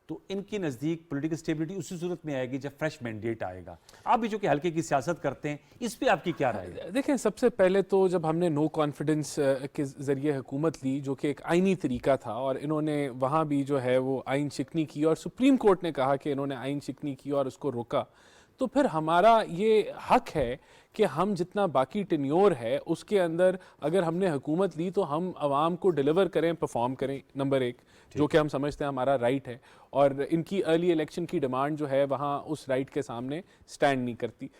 S1: तो इनके नज़दीक पॉलिटिकल स्टेबिलिटी उसी सूरत में आएगी जब फ्रेश मैंडेट आएगा। आप भी जो कि हल्के की सियासत करते हैं, इस पे आपकी क्या राय है?
S3: देखें, सबसे पहले तो जब हमने नो कॉन्फिडेंस के ज़रिए हुकूमत ली, जो कि एक आइनी तरीका था, और इन्होंने वहाँ भी जो है वो आइन शिकनी की और सुप्रीम कोर्ट ने कहा कि इन्होंने आइन शिकनी की और उसको रोका, तो फिर हमारा ये हक है कि हम जितना बाकी टेन्योर है उसके अंदर अगर हमने हुकूमत ली तो हम आवाम को डिलीवर करें, परफॉर्म करें, नंबर एक, जो कि हम समझते हैं हमारा राइट है। और इनकी अर्ली इलेक्शन की डिमांड जो है वहाँ उस राइट के सामने स्टैंड नहीं करती।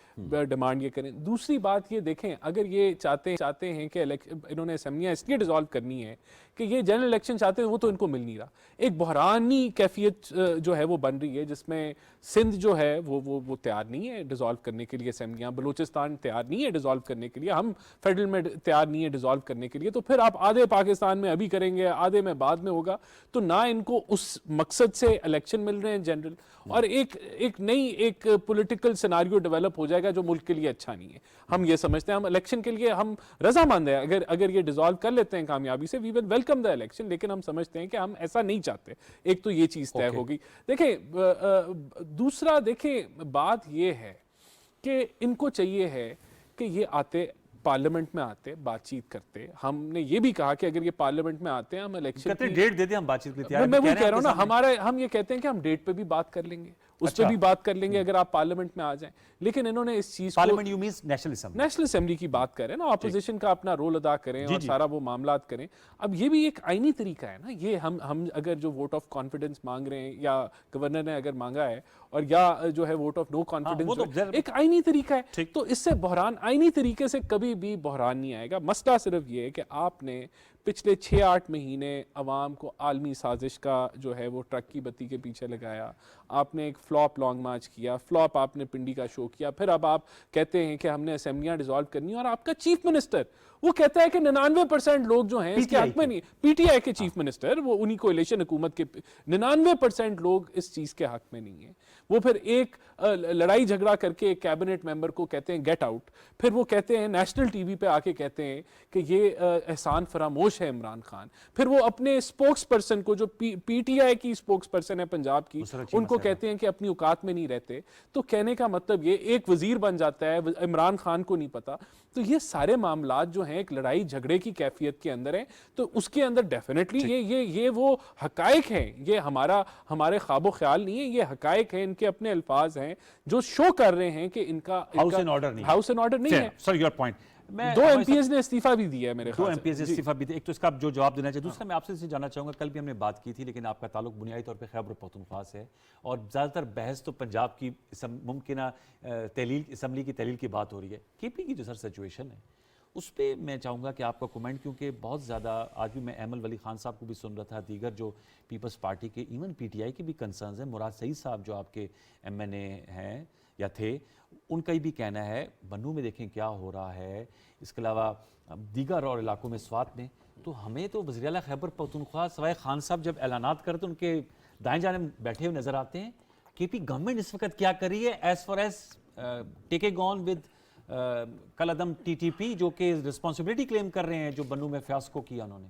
S3: डिमांड ये करें। दूसरी बात ये देखें, अगर ये चाहते हैं कि इन्होंने असेंबलियाँ इसलिए डिसॉल्व करनी है कि ये जनरल इलेक्शन चाहते हैं, वो तो इनको मिल नहीं रहा। एक बहरानी कैफियत जो है वो बन रही है जिसमें सिंध जो है वो तैयार नहीं है डिसॉल्व करने के लिए असेंबलियाँ, बलूचिस्तान तैयार नहीं है डिसॉल्व करने के लिए, हम फेडरल में तैयार नहीं है डिसॉल्व करने के लिए। तो फिर आप आधे पाकिस्तान में अभी करेंगे, आधे में बाद में होगा, तो ना इनको उस मकसद से इलेक्शन मिल रहे हैं जनरल, और एक नई पॉलिटिकल सिनारियो डेवलप हो जाएगा जो मुल्क के लिए अच्छा नहीं है। हम ये समझते हैं, हम इलेक्शन के लिए हम रजामंद हैं, अगर ये डिसॉल्व कर लेते हैं कामयाबी से, we will welcome the election, लेकिन हम समझते हैं कि हम ऐसा नहीं चाहते। एक तो ये चीज़ तय होगी। देखें, दूसरा देखें बात ये है कि इनको चाहिए है कि ये आते पार्लियामेंट में आते, बातचीत करते। हमने ये भी कहा कि अगर ये पार्लियामेंट में आते हैं, हम इलेक्शन की
S1: डेट दे दे, हम बातचीत के लिए।
S3: मैं वही कह रहा हूँ ना, हम ये कहते हैं कि हम डेट पे भी बात कर लेंगे, उस पर भी बात कर लेंगे अगर आप पार्लियामेंट में आ जाएं। लेकिन इन्होंने इस चीज को,
S1: parliament you means national assembly
S3: की बात करें ना, ऑपोजिशन का अपना रोल अदा करें और सारा वो मामलात करें। अब ये भी एक आईनी तरीका है ना, ये हम अगर जो वोट ऑफ कॉन्फिडेंस मांग रहे हैं, या गवर्नर ने अगर मांगा है, और या जो है वोट ऑफ नो कॉन्फिडेंस, एक आईनी तरीका है। तो इससे बहरान, आईनी तरीके से कभी भी बहरान नहीं आएगा। मसला सिर्फ ये है कि आपने पिछले 6-8 महीने अवाम को आलमी साजिश का जो है वो ट्रक की बत्ती के पीछे लगाया। आपने एक फ्लॉप लॉन्ग मार्च किया, फ्लॉप आपने पिंडी का शो किया, फिर अब आप कहते हैं कि हमने असेंबलियां डिसॉल्व करनी, और आपका चीफ मिनिस्टर वो कहता है कि 99% लोग जो हैं इसके हक में नहीं। पीटीआई के चीफ मिनिस्टर, वो उन्हीं कोalition हुकूमत के 99% लोग इस चीज के हक में नहीं है। वो फिर एक लड़ाई झगड़ा करके एक कैबिनेट मेंबर को कहते हैं गेट आउट, फिर वो कहते हैं नेशनल टीवी पे आके कहते हैं कि ये एहसान फरामोश है इमरान खान, फिर वो अपने स्पोक्स पर्सन को, जो पीटीआई की स्पोक्स पर्सन है पंजाब की, उनको कहते हैं कि अपनी औकात में नहीं रहते। तो कहने का मतलब ये एक वजीर बन जाता है, इमरान खान को नहीं पता। तो ये सारे मामलात जो हैं एक लड़ाई झगड़े की कैफियत के अंदर हैं, तो उसके अंदर डेफिनेटली ये वो हकायक हैं, ये हमारे ख्वाबो ख्याल नहीं है, ये हकायक हैं, इनके अपने अल्फाज हैं जो शो कर रहे हैं कि इनका
S1: हाउस एंड ऑर्डर नहीं है। सर योर पॉइंट,
S3: 2 एमपीएस ने इस्तीफा भी दिया है मेरे ख्याल से।
S1: 2 एमपीएस ने इस्तीफा भी दिया। एक तो इसका जो जवाब देना चाहिए, दूसरा मैं आपसे इसे जानना चाहूंगा, कल भी हमने बात की थी, लेकिन आपका ताल्लुक बुनियादी तौर पे खैबर पख्तूनख्वा से है, और ज़्यादातर बहस तो पंजाब की मुमकिन असम्बली की तहलील की बात हो रही है। केपी की जो सर सिचुएशन है उस पर मैं चाहूँगा कि आपका कमेंट, क्योंकि बहुत ज़्यादा आज भी मैं अहमद वली खान साहब को भी सुन रहा था, दीगर जो पीपल्स पार्टी के, इवन पीटीआई के भी कंसर्न्स हैं, मुराद सईद साहब जो आपके एमएनए हैं या थे, उनका भी कहना है बन्नू में देखें क्या हो रहा है, इसके अलावा दीगर और इलाकों में स्वात में। तो हमें तो वज़ीर आला खैबर पख्तूनख्वा सवाए खान साहब जब ऐलानात करते हैं उनके दाएं जाने बैठे हुए नजर आते हैं। केपी गवर्नमेंट इस वक्त क्या कर रही है as far as taking on with कलअदम टीटीपी, जो कि रिस्पॉन्सिबिलिटी क्लेम कर रहे हैं जो बन्नू में फियास्को किया उन्होंने?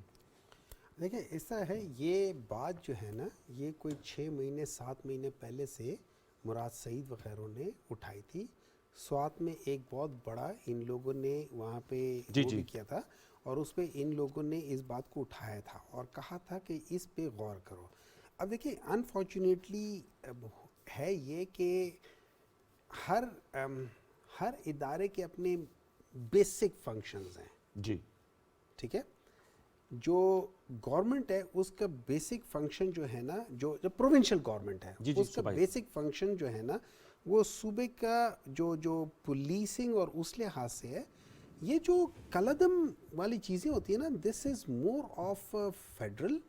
S4: देखिए ऐसा है, ये बात जो है ना, ये कोई 6 महीने 7 महीने पहले से मुराद सईद वगैरह ने उठाई थी। स्वात में एक बहुत बड़ा इन लोगों ने वहाँ पे वो भी किया था, और उस पर इन लोगों ने इस बात को उठाया था और कहा था कि इस पे गौर करो। अब देखिए अनफॉर्चुनेटली है ये कि हर इदारे के अपने बेसिक फंक्शंस हैं
S1: जी,
S4: ठीक है। जो गवर्नमेंट है उसका बेसिक फंक्शन जो है ना, जो प्रोविंशियल गवर्नमेंट है उसका बेसिक फंक्शन जो है ना, वो सूबे का जो पुलिसिंग और उस लिहाज से है। ये जो कलअदम वाली चीज़ें होती है ना, this is more of federal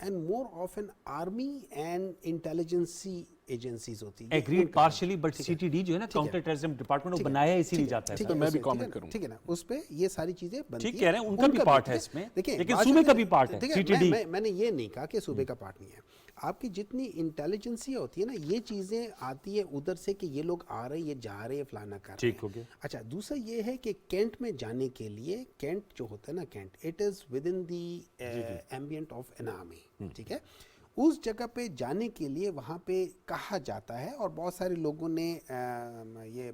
S4: and more of an army and intelligence agencies होती है।
S1: एग्रीड पार्शियली, बट सीटीडी जो है ना, काउंटर टेररिज्म डिपार्टमेंट, वो बनाया इसीलिए जाता है।
S4: ठीक है, मैं भी कमेंट करूंगा, ठीक है ना, उस पे ये सारी चीजें बनती हैं।
S1: ठीक कह रहे हैं, उनका भी पार्ट है इसमें,
S4: देखिए
S1: लेकिन सूबे का भी पार्ट है सीटीडी।
S4: मैंने ये नहीं कहा कि सूबे का पार्ट नहीं है। आपकी जितनी इंटेलिजेंसी होती है ना, ये चीजें आती है उधर से कि ये लोग आ रहे हैं, ये जा रहे हैं, फलाना कर रहे हैं।
S1: ठीक हो गया।
S4: अच्छा, दूसरा ये है कि कैंट में जाने के लिए, कैंट जो होता है ना, cantt it is within the ambient of an army, ठीक है। उस जगह पे जाने के लिए वहाँ पे कहा जाता है, और बहुत सारे लोगों ने ये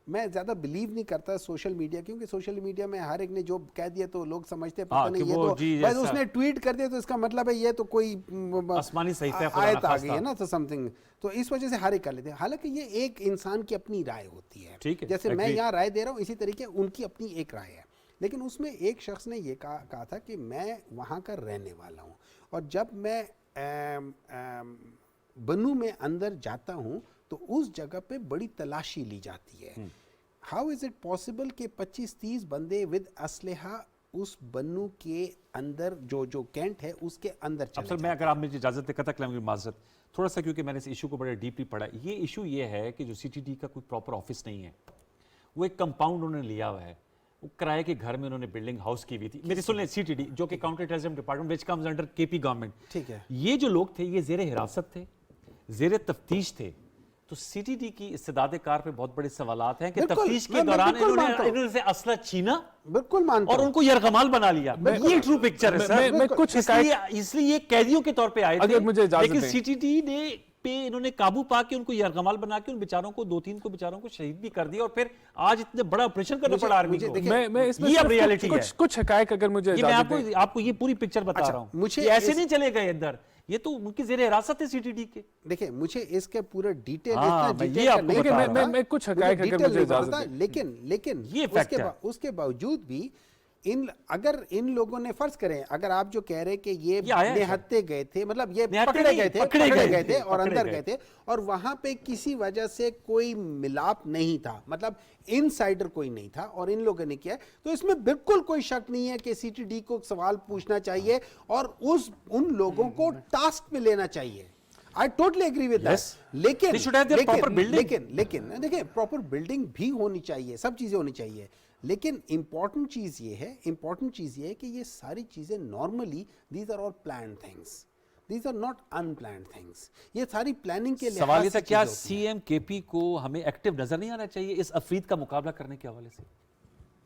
S4: मैं ज्यादा बिलीव नहीं करता सोशल मीडिया, क्योंकि सोशल मीडिया में हर एक ने जो कह दिया तो लोग समझते हैं पता नहीं
S1: कि
S4: ये
S1: वो
S4: तो
S1: जी
S4: बस
S1: जैसा-
S4: उसने ट्वीट कर दिया तो इसका मतलब है ये तो कोई
S1: आसमानी सहीफे है,
S4: आयत
S1: पुराना
S4: आ गई है
S1: खास्ता।
S4: ना, तो समथिंग, तो इस वजह से हर एक कर लेते हैं। हालांकि ये एक इंसान की अपनी राय होती है,
S1: ठीक है,
S4: जैसे मैं
S1: agree।
S4: यहाँ राय दे रहा हूँ इसी तरीके उनकी अपनी एक राय है। लेकिन उसमें एक शख्स ने ये कहा था कि मैं वहाँ का रहने वाला हूँ, और जब मैं बनू में अंदर जाता हूँ तो उस जगह पे बड़ी तलाशी ली जाती है। हाउ इज इट पॉसिबल कि 25-30 बंदे विद असलहा उस बन्नू के अंदर जो कैंट है उसके अंदर
S1: अब
S4: चले
S1: सर मैं अगर आप मुझे इजाजत दें, कतक लंबी माजरत थोड़ा सा, क्योंकि मैंने इस इशू को बड़े डीपली पढ़ा। ये इशू ये है कि जो सीटीडी का कोई प्रॉपर ऑफिस नहीं है, वो एक कंपाउंड उन्होंने लिया हुआ है, वो किराए के घर में उन्होंने बिल्डिंग हाउस की हुई थी। मेरी सुन लें, सीटीडी जो कि counter terrorism department which comes under KP government,
S4: ठीक है।
S1: ये जो लोग थे ये जेर हिरासत थे, जेर तफ्तीश थे। तो सीटीडी की इस्तेदाद कार पे बहुत बड़े सवालात हैं कि
S4: बिल्कुल,
S1: तफ्तीश के
S4: मैं
S1: दौरान
S4: बिल्कुल मानता हूं।
S1: इन्होंने असला छीना
S4: बिल्कुल मानता
S1: और
S4: हूं।
S1: उनको यरगमाल बना लिया। ये ट्रू पिक्चर है सर।
S3: मैं कुछ
S1: इसलिए ये कैदियों के तौर पे आए थे,
S3: अगर मुझे इजाजत
S1: लेकिन
S3: दें।
S1: सीटीडी ने पे इन्होंने काबू पा के उनको यरगमाल बना के उन बेचारों को 2-3 को बेचारों को शहीद भी कर दिया, और फिर आज इतने बड़ा ऑपरेशन करना पड़ा आर्मी को।
S3: मैं इसमें
S1: ये अब
S3: सिर्फ
S1: रियलिटी है।
S3: कुछ हकायक अगर मुझे
S1: ये मैं
S3: इजाजत दें।
S1: आपको ये पूरी पिक्चर बता
S4: अच्छा,
S1: रहा हूं।
S4: मुझे
S1: ये ऐसे
S4: इस-
S1: नहीं चले गए अंदर, ये तो उनकी जेर हिरासत है सीटीडी के।
S4: देखिए मुझे इसके पूरे डिटेल
S1: हाँ,
S4: इतना
S1: मैं
S4: डिटेल
S1: ये
S4: का
S1: आपको
S4: नहीं
S1: बता रहा
S4: पता।
S1: हूं।
S3: मैं कुछ
S4: मुझे
S3: हकायक अगर
S4: डिटेल
S3: मुझे
S4: नहीं
S3: इजाजत
S4: पता,
S3: दें।
S4: लेकिन
S1: ये फैक्ट है।
S4: उसके बावजूद भी अगर इन लोगों ने फर्ज करें, अगर आप जो कह रहे हैं कि ये
S1: आया है
S4: निहत्ते गए थे, मतलब ये
S1: निहत्ते
S4: पकड़े
S1: नहीं,
S4: गए थे,
S1: पकड़े गए थे,
S4: और
S1: पकड़े
S4: अंदर
S1: गए
S4: गए थे, और वहां पे किसी वजह से कोई मिलाप नहीं था, मतलब इनसाइडर कोई नहीं था, और इन लोगों ने किया, तो इसमें बिल्कुल कोई शक नहीं है कि सीटीडी को सवाल पूछना चाहिए और उन लोगों को टास्क पे लेना चाहिए। I totally agree with that. लेकिन
S1: They should have their proper building.
S4: लेकिन देखिए प्रॉपर बिल्डिंग भी होनी चाहिए, सब चीजें होनी चाहिए, लेकिन इंपॉर्टेंट चीज ये है कि ये सारी चीजें normally these are all planned things, these are not unplanned things. ये सारी प्लानिंग के लिए
S1: सवाल ये था, क्या सीएम केपी को हमें एक्टिव नजर नहीं आना चाहिए इस अफरीद का मुकाबला करने के हवाले से?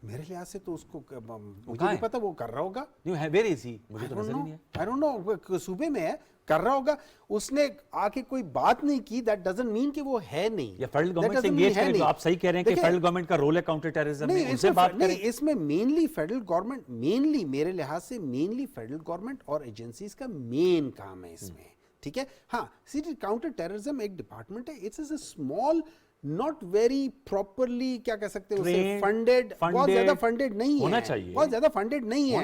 S4: मेरे लिहाज से तो उसको मुझे नहीं पता वो कर रहा होगा।
S1: नहीं है, वेयर इज ही, मुझे तो नजर ही नहीं है।
S4: आई डोंट नो, सूबे में है, कर रहा होगा, उसने आके कोई बात नहीं की, दैट डजंट मीन कि वो है नहीं,
S1: या फेडरल
S4: That
S1: गवर्नमेंट से
S4: doesn't mean
S1: एंगेज
S4: है
S1: करें, जो
S4: नहीं।
S1: आप सही कह रहे हैं कि
S4: देखिए,
S1: फेडरल गवर्नमेंट का रोल है काउंटर टेररिज्म में, उनसे बात
S4: नहीं,
S1: करें।
S4: इसमें मेनली फेडरल गवर्नमेंट, मेनली मेरे लिहाज से मेनली फेडरल गवर्नमेंट और एजेंसीज का मेन काम है इसमें, ठीक है। हाँ, सिटी काउंटर टेररिज्म एक डिपार्टमेंट है, it's a small, not very properly, क्या कह सकते हैं उसे, फंडेड, बहुत ज्यादा फंडेड नहीं है,
S1: होना चाहिए,
S4: बहुत ज्यादा फंडेड नहीं है,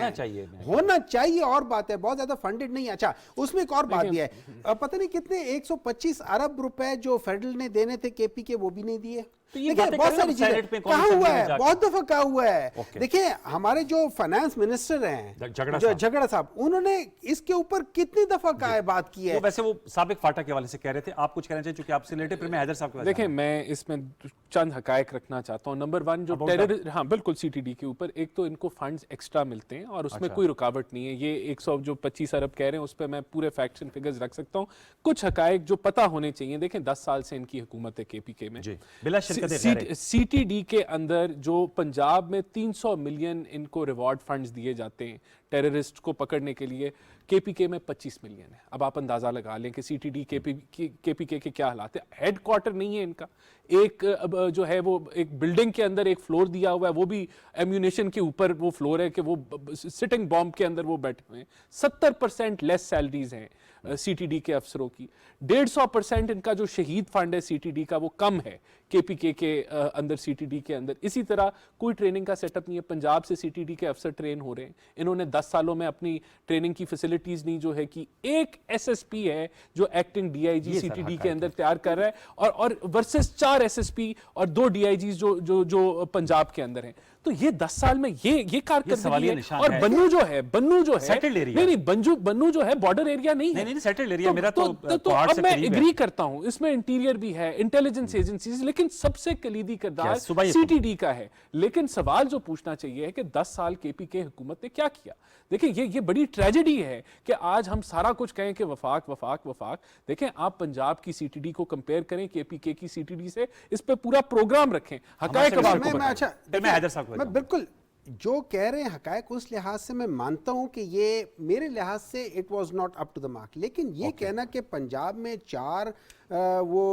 S4: होना चाहिए और बात है, बहुत ज्यादा फंडेड नहीं है। अच्छा, उसमें एक और बात भी है, पता नहीं कितने 125 अरब रुपए जो फेडरल ने देने थे केपी के, वो भी नहीं दिए।
S1: तो ये
S4: देखिए
S1: बातें
S4: बहुत
S1: करें
S4: सारी
S1: हम सेनेट
S4: चीजें
S1: में, कौन
S4: कहा
S1: सी
S4: हुआ
S1: समिति में
S4: है,
S1: जाके।
S4: बहुत दफा कहा हुआ है।
S1: Okay.
S4: देखिए हमारे जो फाइनेंस मिनिस्टर हैं झगड़ा साहब, उन्होंने इसके ऊपर कितनी दफा कहा है, बात की है।
S1: वैसे वो साबिक फाटा के हवाले से कह रहे थे, आप कुछ कहना चाहिए क्योंकि आपसे रिलेटेड, फिर मैं हैदर साहब के पास
S3: देखिए
S1: जाऊंगा।
S3: मैं इसमें चंद हकायक रखना चाहता हूँ। नंबर 1 जो
S1: About
S3: टेरर, हाँ बिल्कुल, सीटीडी के ऊपर एक तो इनको फंड्स एक्स्ट्रा मिलते हैं और उसमें
S1: अच्छा।
S3: कोई रुकावट नहीं है। ये 125 अरब कह रहे हैं, उस पर मैं पूरे फैक्ट्स एंड फिगर्स रख सकता हूँ। कुछ हकायक जो पता होने चाहिए, देखें 10 साल से इनकी हुकूमत है केपीके में,
S1: जी, बिला शिरकत
S3: सीटीडी के अंदर जो पंजाब में 300 मिलियन इनको रिवॉर्ड फंड्स दिए जाते हैं टेररिस्ट को पकड़ने के लिए, केपीके में 25 मिलियन है। अब आप अंदाजा लगा लें कि सीटीडी केपीके के क्या हालात है। हेडक्वार्टर नहीं है इनका, एक जो है वो एक बिल्डिंग के अंदर एक फ्लोर दिया हुआ है, वो भी एम्यूनेशन के ऊपर वो फ्लोर है कि वो सिटिंग बॉम्ब के अंदर वो बैठे हुए हैं। 70% लेस सैलरीज हैं सीटीडी के अफसरों की। 150% इनका जो शहीद फंड है सीटीडी का वो कम है केपीके के अंदर, सीटीडी के अंदर। इसी तरह कोई ट्रेनिंग का सेटअप नहीं है। पंजाब से सीटीडी के अफसर ट्रेन हो रहे हैं, इन्होंने 10 सालों में अपनी ट्रेनिंग की फैसिलिटीज नहीं जो है कि एक एसएसपी है जो एक्टिंग डीआईजी सीटीडी के अंदर तैयार कर रहा है और वर्सेस 4 एसएसपी और 2 डीआईजी जो पंजाब के अंदर हैं। तो ये 10 साल में ये कारकर्दगी है। और बन्नू जो है नहीं बन्नू जो है बॉर्डर एरिया नहीं है,
S1: नहीं सेटल्ड एरिया मेरा तो
S3: अब मैं एग्री करता हूं, इसमें इंटीरियर भी है, इंटेलिजेंस एजेंसीज, लेकिन सबसे कलीदी किरदार सीटीडी का है। लेकिन सवाल जो पूछना चाहिए है कि 10 साल केपीके हुकूमत ने क्या किया। देखिए ये बड़ी ट्रेजेडी है कि आज हम सारा कुछ कहें कि वफाक वफाक वफाक। देखें आप पंजाब की सीटीडी को कंपेयर करें केपीके की सीटीडी से, इस पे पूरा प्रोग्राम रखें, हकायक
S4: मैं बिल्कुल जो कह रहे हैं हकायक उस लिहाज से मैं मानता हूं कि ये मेरे लिहाज से it was not up to the mark, लेकिन ये कहना कि पंजाब में 4 वो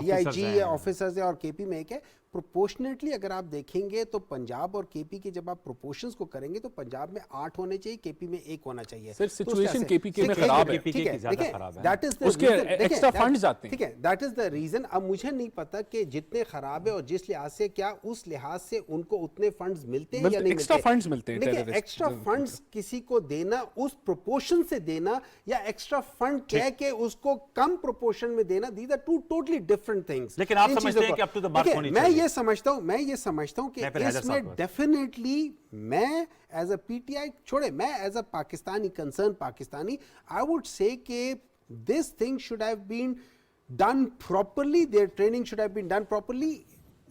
S4: DIG ऑफिसर्स है और KP में एक है, प्रोपोर्शनेटली अगर आप देखेंगे तो पंजाब और KP के जब आप प्रोपोर्शंस को करेंगे तो पंजाब में 8 होने चाहिए, KP में 1 होना चाहिए।
S3: सर सिचुएशन KP के में खराब है,
S4: ठीक है, दैट इज
S3: उसके एक्स्ट्रा फंड्स आते हैं,
S4: ठीक है, दैट इज द रीजन। अब मुझे नहीं पता कि जितने खराब है और जिस लिहाज से, क्या उस लिहाज से उनको उतने फंड्स मिलते हैं या नहीं,
S3: एक्स्ट्रा फंड्स मिलते हैं।
S4: देखिए, एक्स्ट्रा फंड्स किसी को देना, उस प्रोपोर्शन से देना या एक्स्ट्रा फंड कह के उसको कम प्रोपोर्शन में देना, these are 2 totally different things.
S1: लेकिन आप समझते हैं कि अप टू द मार्क होनी चाहिए?
S4: मैं ये समझता हूं कि इसमें डेफिनेटली मैं एज अ PTI छोड़े, मैं as a Pakistani concern Pakistani, I would say कि this thing should have been done properly, their training should have been done properly.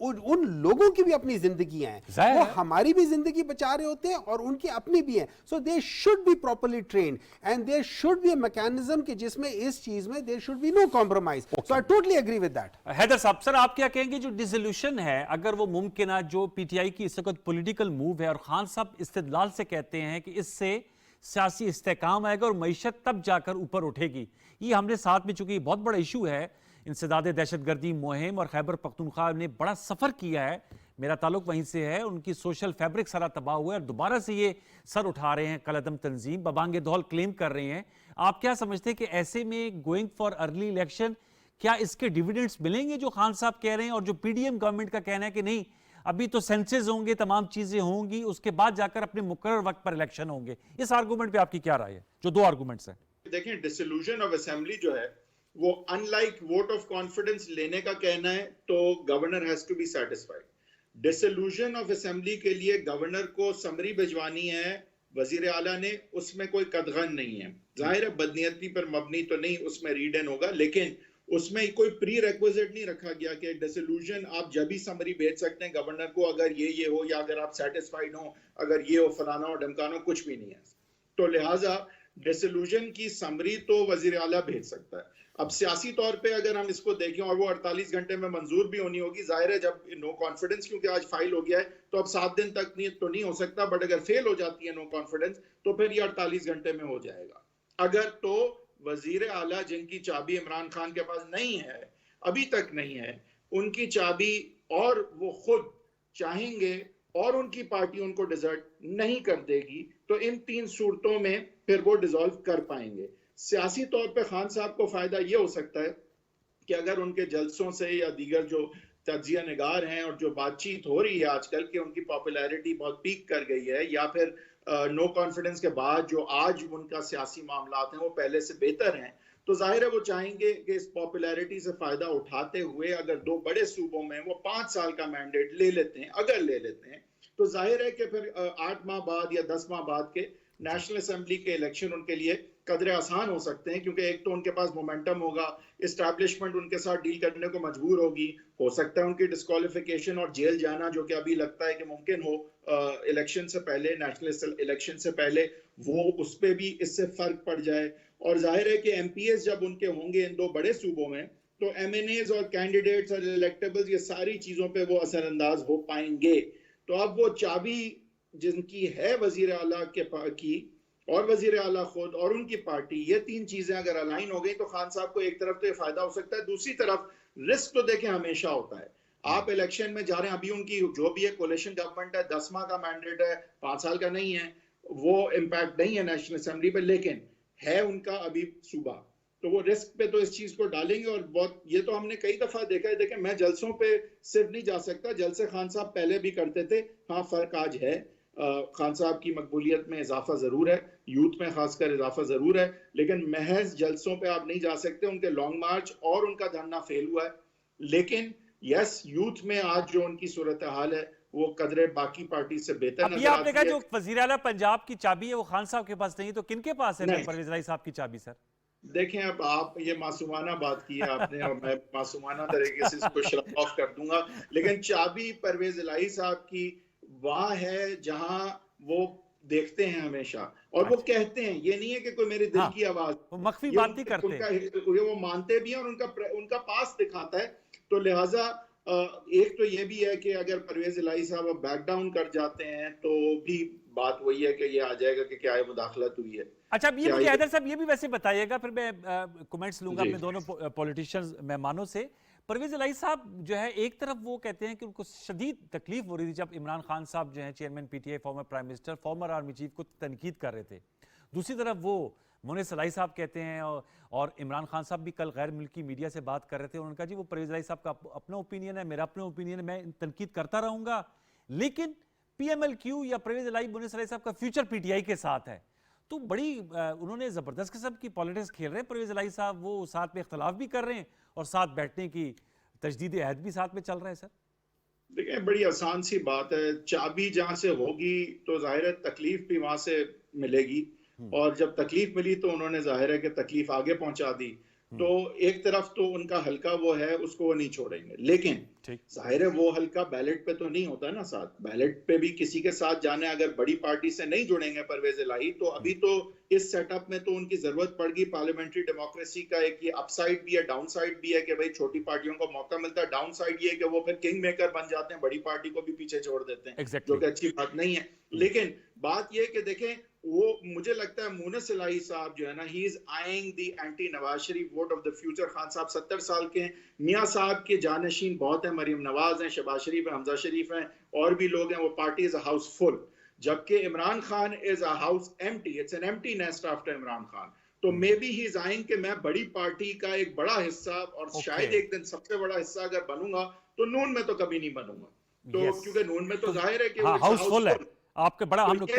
S4: उन लोगों की भी अपनी जिंदगियां हैं, वो हमारी भी जिंदगी बचा रहे होते हैं और उनकी अपनी भी है, so they should be properly trained and there should be a mechanism कि जिसमें इस चीज में there should be no compromise. So I totally agree with that.
S1: Haider साहब, सर आप क्या कहेंगे जो डिसोल्यूशन है, अगर वो मुमकिन है, जो PTI की इस वक्त पॉलिटिकल मूव है और खान साहब इस्तेदलाल से कहते हैं कि इससे सियासी इस्तेहकाम आएगा और मईशत तब जाकर ऊपर उठेगी, ये हमने साथ में, चूंकि बहुत बड़ा इशू है, इंसदाद दहशतगर्दी मुहिम और खैबर पख्तूनख्वा ने बड़ा सफ़र किया है, मेरा ताल्लुक वहीं से है, उनकी सोशल फैब्रिक सारा तबाह हुआ है और दोबारा से ये सर उठा रहे हैं कलअदम तंजीम, बबांगे दौल क्लेम कर रहे हैं। आप क्या समझते हैं कि ऐसे में गोइंग फॉर अर्ली इलेक्शन, क्या इसके डिविडेंड्स मिलेंगे जो खान साहब कह रहे हैं, और जो PDM गवर्नमेंट का कहना है कि नहीं अभी तो सेंसेस होंगे, तमाम चीजें होंगी, उसके बाद जाकर अपने मुकर्रर वक्त पर इलेक्शन होंगे, इस आर्गूमेंट पे आपकी क्या राय है, जो 2 आर्गूमेंट्स हैं?
S2: देखिए, डिसोल्यूशन ऑफ असेंबली जो है वो अनलाइक वोट ऑफ कॉन्फिडेंस लेने का कहना है तो governor has to be satisfied. Dissolution of assembly के लिए गवर्नर को समरी भिजवानी है वजीर आला ने, उसमें कोई कदगन नहीं है, जाहिर है बदनीयती पर मबनी तो नहीं उसमें रीड इन होगा, लेकिन उसमें कोई प्री रिक्विजिट नहीं रखा गया कि डिसोल्यूशन आप जब भी समरी भेज सकते हैं गवर्नर को, अगर ये हो या अगर आप सेटिस्फाइड हो, अगर ये हो, फलाना और ढमकाना, कुछ भी नहीं है। तो लिहाजा डिसोल्यूशन की समरी तो वजीर आला भेज सकता है। अब सियासी तौर पे अगर हम इसको देखें और वो 48 घंटे में मंजूर भी होनी होगी, जाहिर है जब नो कॉन्फिडेंस क्योंकि आज फाइल हो गया है तो अब 7 दिन तक नहीं हो सकता, बट अगर फेल हो जाती है नो कॉन्फिडेंस तो फिर ये 48 घंटे में हो जाएगा। अगर तो वजीर आला जिनकी चाबी इमरान खान के पास नहीं है, अभी तक नहीं है, उनकी चाबी और वो खुद चाहेंगे और उनकी पार्टी उनको डिजर्ट नहीं कर देगी, तो इन 3 सूरतों में फिर वो डिसॉल्व कर पाएंगे। सियासी तौर पे खान साहब को फायदा ये हो सकता है कि अगर उनके जलसों से या दीगर जो तज्जिया निगार हैं और जो बातचीत हो रही है आजकल कि उनकी पॉपुलैरिटी बहुत पीक कर गई है, या फिर नो कॉन्फिडेंस के बाद जो आज उनका सियासी मामलात हैं वो पहले से बेहतर हैं, तो जाहिर है वो चाहेंगे कि इस पॉपुलैरिटी से फायदा उठाते हुए अगर 2 बड़े सूबों में वो 5 साल का मैंडेट ले लेते हैं, अगर ले लेते हैं, तो जाहिर है कि फिर 8 माह बाद या 10 माह बाद के नेशनल असेंबली के इलेक्शन उनके लिए कदरे आसान हो सकते हैं, क्योंकि एक तो उनके पास मोमेंटम होगा, इस्टेब्लिशमेंट उनके साथ डील करने को मजबूर होगी, हो सकता है उनकी डिस्क्वालिफिकेशन और जेल जाना जो कि अभी लगता है कि मुमकिन हो इलेक्शन से पहले, नेशनल इलेक्शन से पहले, वो उस पर भी इससे फर्क पड़ जाए। और जाहिर है कि MPs जब उनके होंगे इन 2 बड़े सूबों में, तो MNAs और कैंडिडेट्स और इलेक्टेबल्स, ये सारी चीजों पे वो असरअंदाज हो पाएंगे। तो अब वो चाबी जिनकी है वजीर आला की और वजीर आला खुद और उनकी पार्टी, ये 3 चीजें अगर अलाइन हो गई तो खान साहब को एक तरफ तो ये फायदा हो सकता है, दूसरी तरफ रिस्क तो देखें हमेशा होता है। आप इलेक्शन में जा रहे हैं, अभी उनकी जो भी है कोलिशन गवर्नमेंट है, 10 माह का मैंडेट है, 5 साल का नहीं है, वो इम्पैक्ट नहीं है नेशनल असेंबली पे, लेकिन है उनका अभी सूबा, तो वो रिस्क पे तो इस चीज को डालेंगे। और बहुत, ये तो हमने कई दफा देखा है, देखें मैं जलसों पे सिर्फ नहीं जा सकता, जलसे खान साहब पहले भी करते थे, हाँ फर्क आज है, खान साहब की मकबूलियत में इजाफा जरूर है, यूथ में खासकर इजाफा जरूर है, लेकिन महज जलसों पे आप नहीं जा सकते। उनके लॉन्ग मार्च और उनका धरना फेल हुआ है, लेकिन यस यूथ में आज जो उनकी सूरत हाल है वो कदरे बाकी पार्टी से बेहतर नजर
S1: आपने कहा
S2: आती है।
S1: जो वजीर आला पंजाब की चाबी है वो खान साहब के पास नहीं, तो किनके पास है परवेज इलाही साहब की चाबी? सर
S2: देखें, अब आप ये मासूमाना बात की है आपने और मैं मासूमाना तरीके से इसको शट ऑफ कर दूंगा, लेकिन चाबी परवेज इलाही साहब की वहां है जहां वो देखते हैं हमेशा, और वो कहते हैं, ये नहीं है कि कोई मेरे दिल की आवाज,
S1: वो मख्फी बात नहीं करते,
S2: वो मानते भी हैं और उनका पास दिखाता है। तो लिहाजा एक तो ये भी है कि अगर परवेज इलाही साहब अब बैक डाउन कर जाते हैं तो भी बात वही है कि ये आ जाएगा कि क्या मुदाखलत हुई है।
S1: अच्छा, अब ये मुझे हैदर साहब ये भी वैसे बताइएगा, फिर मैं कमेंट्स लूंगा अपने दोनों पॉलिटिशियंस मेहमानों से। परवेज इलाही साहब जो है, एक तरफ वो कहते हैं कि उनको शदीद तकलीफ हो रही थी जब इमरान खान साहब जो है chairman PTI, former prime minister, farmer army chief को तनकीद कर रहे थे। दूसरी तरफ वो मुनीस इलाही साहब कहते हैं, और इमरान खान साहब भी कल गैर मुल्की मीडिया से बात कर रहे थे, उन्होंने कहा जी वो परवेज इलाही साहब का अपना ओपिनियन है, मेरा अपना ओपिनियन है, मैं तनकीद करता रहूंगा, लेकिन पीएमएलक्यू या परवेज इलाही, मुनीस इलाही साहब का फ्यूचर पीटीआई के साथ है। तो बड़ी उन्होंने जबरदस्त किस्म की पॉलिटिक्स खेल रहे हैं परवेज इलाही साहब, वो साथ में इख्तलाफ भी कर रहे हैं और साथ बैठने की तजदीद अहद भी साथ में चल रहा है। सर
S2: देखिए, बड़ी आसान सी बात है, चाबी जहां से होगी तो जाहिर है तकलीफ भी वहां से मिलेगी, और जब तकलीफ मिली तो उन्होंने जाहिर है कि तकलीफ आगे पहुंचा दी। तो एक तरफ तो उनका हल्का वो है, उसको वो नहीं छोड़ेंगे, लेकिन जाहिर है वो हल्का बैलेट पे तो नहीं होता ना, साथ बैलेट पे भी किसी के साथ जाने, अगर बड़ी पार्टी से नहीं जुड़ेंगे परवेज इलाही, तो अभी तो इस सेटअप में तो उनकी जरूरत पड़गी पार्लियामेंट्री डेमोक्रेसी का। एक ये अपसाइड भी है, डाउन साइड भी है कि भाई छोटी पार्टियों को मौका मिलता है। डाउन साइड ये है कि वो फिर किंग मेकर बन जाते हैं, बड़ी पार्टी को भी पीछे छोड़ देते हैं, जो कि अच्छी बात नहीं है। लेकिन बात ये कि देखें, वो मुझे लगता है मुनीस इलाही साहब जो है ना, ही is eyeing the anti Nawaz Sharif vote of the future. Khan साहब 70 साल के हैं, मियां साहब के जानशीन बहुत है, मरियम नवाज हैं, शहबाज शरीफ है, हमजा शरीफ हैं, और भी लोग हैं, वो party is a house full. जबकि Imran Khan is a house empty, it's an empty nest after Imran Khan. तो maybe he is eyeing कि मैं बड़ी पार्टी का एक बड़ा हिस्सा, और शायद एक दिन सबसे बड़ा हिस्सा अगर बनूंगा तो नून में तो कभी नहीं बनूंगा। तो क्योंकि नून में तो जाहिर है कि
S1: हाउस फुल है, आपके बड़ा हम लोग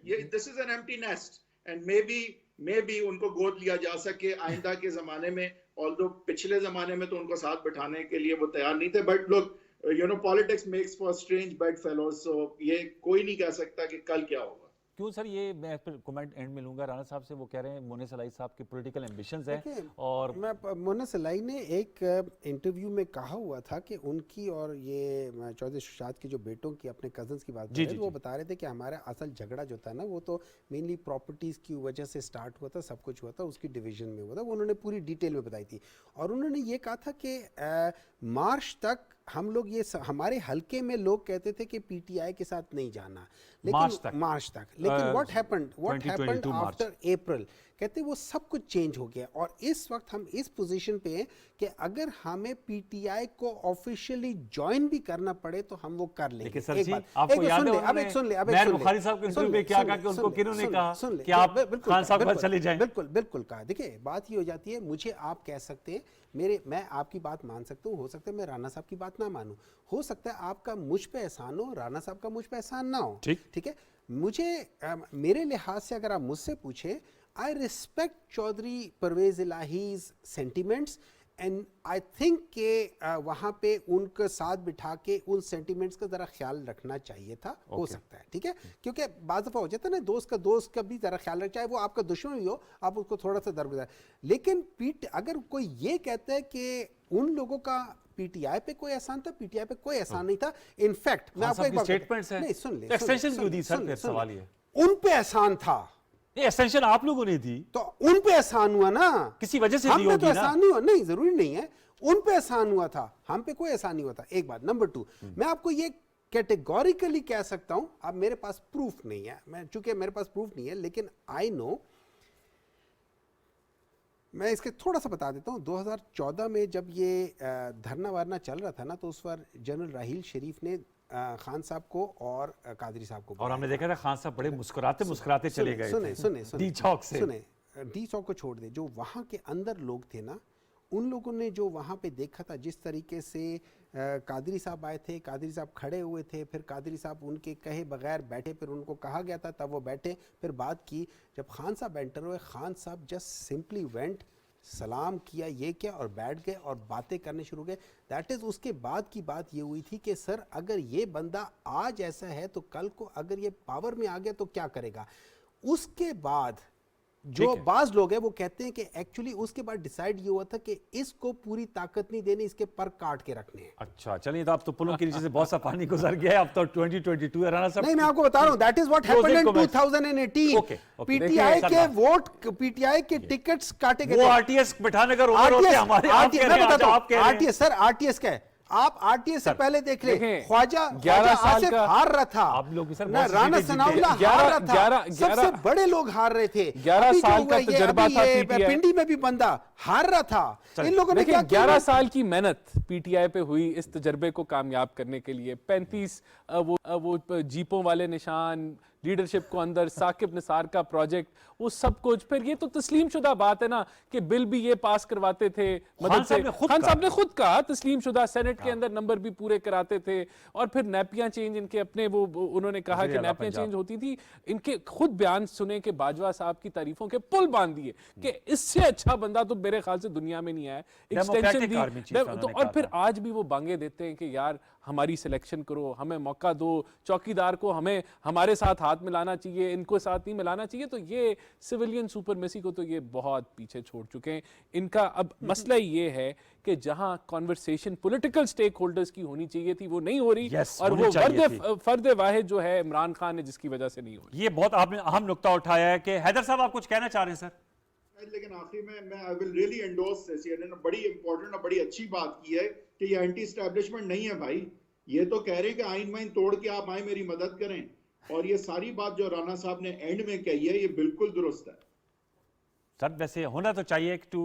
S2: ये this is an empty nest, and may be उनको गोद लिया जा सके आइंदा के जमाने में। ऑल्दो पिछले जमाने में तो उनको साथ बिठाने के लिए वो तैयार नहीं थे, but look, you know, politics makes for strange bedfellows, so ये कोई नहीं कह सकता कि कल क्या होगा।
S1: क्यों सर, ये मैं फिर कमेंट एंड में लूंगा। राणा साहब से वो कह रहे हैं मुनीस इलाही साहब के पॉलिटिकल एम्बिशंस हैं, और
S4: मुनीस इलाही ने एक इंटरव्यू में कहा हुआ था कि उनकी और ये चौधरी शुशात के जो बेटों की, अपने कजन्स की बात कर रहे थे, वो बता रहे थे कि हमारा असल झगड़ा जो था ना, वो तो मेनली प्रॉपर्टीज़ की वजह से स्टार्ट हुआ था, सब कुछ हुआ था उसकी डिवीजन में हुआ था, वो उन्होंने पूरी डिटेल में बताई थी। और उन्होंने ये कहा था कि मार्च तक हम लोग ये हमारे हल्के में लोग कहते थे कि पीटीआई के साथ नहीं जाना, लेकिन मार्च तक लेकिन व्हाट हैपेंड आफ्टर अप्रैल, कहते वो सब कुछ चेंज हो गया। और इस वक्त हम इस पोजीशन पे हैं कि अगर हमें पीटीआई को ऑफिशियली ज्वाइन भी करना पड़े तो हम वो कर लेंगे।
S1: लेकिन सर जी, आपको याद है मेहर बुखारी साहब के इंटरव्यू में क्या कहा कि उनको किन्होंने कहा कि आप खान साहब पर चले जाएं?
S4: बिल्कुल कहा। देखिए, बात ये हो जाती है, मुझे आप कह सकते हैं, मैं आपकी बात मान सकता हूँ, हो सकता है मैं राणा साहब की बात ना मानूं, हो सकता है आपका मुझ पे एहसान हो, राणा साहब का मुझ पे एहसान ना हो, ठीक है। मुझे मेरे लिहाज से अगर आप मुझसे पूछे, I respect Chaudhary Parvez इलाही's sentiments, and I think कि वहाँ पे उनके साथ बिठा के उन सेंटिमेंट्स का ज़रा ख्याल रखना चाहिए था, हो सकता है, ठीक है, क्योंकि बाज़ दफ़ा हो जाता है ना, दोस्त का भी ज़रा ख्याल रख, चाहे वो आपका दुश्मन भी हो, आप उसको थोड़ा सा दरगुजर। लेकिन अगर कोई ये कहता है कि उन लोगों का पीटीआई पे कोई एहसान था, पीटीआई पे कोई एहसान नहीं था। इनफैक्ट मैं आपको एक बात नहीं, सुन ले,
S1: एक्सटेंशन क्यों दी सर? सवाल ये,
S4: उन पे एहसान था,
S1: ये एक्सटेंशन आप लोगों ने दी
S4: तो उन पे एहसान हुआ ना,
S1: किसी वजह से दी
S4: होगी
S1: तो
S4: एहसान नहीं हुआ, नहीं जरूरी नहीं है, उन पे एहसान हुआ था, हम पे कोई एहसान नहीं हुआ था। एक बात। नंबर 2, मैं आपको ये कैटेगोरिकली कह सकता हूं, अब मेरे पास प्रूफ नहीं है, मैं चूंकि मेरे पास प्रूफ नहीं है, लेकिन आई नो, मैं इसके थोड़ा सा बता देता हूं। 2014 में जब ये धरना वारना चल रहा था ना, तो उस वक्त जनरल राहील शरीफ ने खान साहब को और कादरी साहब को,
S1: और हमने देखा था खान साहब बड़े मुस्कुराते चले गए।
S4: सुने
S1: डी चौक से,
S4: सुने, डी चौक को छोड़ दे, जो वहाँ के अंदर लोग थे ना, उन लोगों ने जो वहाँ पे देखा था, जिस तरीके से कादरी साहब आए थे, कादरी साहब खड़े हुए थे, फिर कादरी साहब उनके कहे बगैर बैठे, फिर उनको कहा गया था तब वो बैठे, फिर बात की। जब खान साहब एंटर हुए, खान साहब जस्ट सिंपली वेंट, सलाम किया, ये किया और बैठ गए और बातें करने शुरू गए। दैट इज़, उसके बाद की बात ये हुई थी कि सर अगर ये बंदा आज ऐसा है तो कल को अगर ये पावर में आ गया तो क्या करेगा। उसके बाद जो बाज लोग हैं वो कहते हैं कि एक्चुअली उसके बाद डिसाइड ये हुआ था कि इसको पूरी ताकत नहीं देनी, इसके पर काट के रखने हैं।
S1: अच्छा, चलिए, तो अब तो पुलों के नीचे से बहुत सा पानी गुजर गया है, अब तो 2022 है। राणा साहब,
S4: नहीं, मैं आपको बता रहा हूं, that is what happened in 2018। PTI के वोट, पीटीआई के टिकट्स काटे गए।
S1: वो आरटीएस बिठाने का रोक होते हमारे, आप कह रहे हैं, आप कह रहे हैं।
S4: आरटीएस सर, आरटीएस क्या है? आप आरटीए से पहले देख ले,
S3: देखें,
S4: ख्वाजा
S3: 11 साल
S4: आसिफ
S3: का
S4: हार रहा था,
S1: आप लोग सर
S4: ना
S1: बहुत सी
S4: राना
S1: सीटें जीते।
S4: सनाउल्लाह हार रहा था, सबसे बड़े लोग हार रहे थे।
S3: 11
S4: अभी जो
S3: साल
S4: हुआ
S3: का
S4: ये,
S3: तजुर्बा
S4: अभी
S3: था
S4: ये
S3: PTI।
S4: पिंडी में भी बंदा हार रहा था। इन लोगों ने
S3: देखिए
S4: क्या किया?
S3: 11 साल की मेहनत पीटीआई पे हुई इस तजर्बे को कामयाब करने के लिए। 35 वो जीपों वाले निशान, लीडरशिप को अंदर, साकिब निसार का प्रोजेक्ट, वो सब कुछ। फिर ये तो तस्लीम शुदा बात है ना कि बिल भी ये पास करवाते थे मदद से। खान साहब ने खुद कहा तस्लीम शुदा, सेनेट के अंदर नंबर भी पूरे कराते थे। और फिर नैपियां चेंज इनके अपने वो उन्होंने कहा कि नैपियां चेंज होती थी। इनके खुद बयान सुने कि बाजवा साहब की तारीफों के पुल बांध दिए कि इससे अच्छा बंदा तो मेरे ख्याल से दुनिया में नहीं आया। एक्सटेंशन दी तो, और फिर आज भी वो बांगे देते हैं कि यार हमारी सिलेक्शन करो, हमें मौका दो, चौकीदार को हमें हमारे साथ हाथ मिलाना चाहिए, इनको साथ नहीं मिलाना चाहिए। तो ये सिविलियन सुपरमेसी को तो ये बहुत पीछे छोड़ चुके हैं। इनका अब मसला ये है कि जहां कॉन्वर्सेशन पॉलिटिकल स्टेक होल्डर्स की होनी चाहिए थी वो नहीं हो रही। और वो फर्द वाहिद जो है इमरान खान है जिसकी वजह से नहीं हो रही।
S1: ये बहुत आपने अहम नुक्ता उठाया है कि हैदर साहब आप कुछ कहना चाह रहे हैं सर?
S2: लेकिन आखिर में मैं I will really endorse this. CNN ने बड़ी इंपॉर्टेंट और बड़ी अच्छी बात की है कि ये एंटी एस्टैब्लिशमेंट नहीं है भाई। ये तो कह रहे हैं कि आइन वाइन तोड़ के आप आए मेरी मदद करें। और ये सारी बात जो राणा साहब ने एंड में कही है ये बिल्कुल दुरुस्त है
S1: सर। वैसे होना तो चाहिए। टू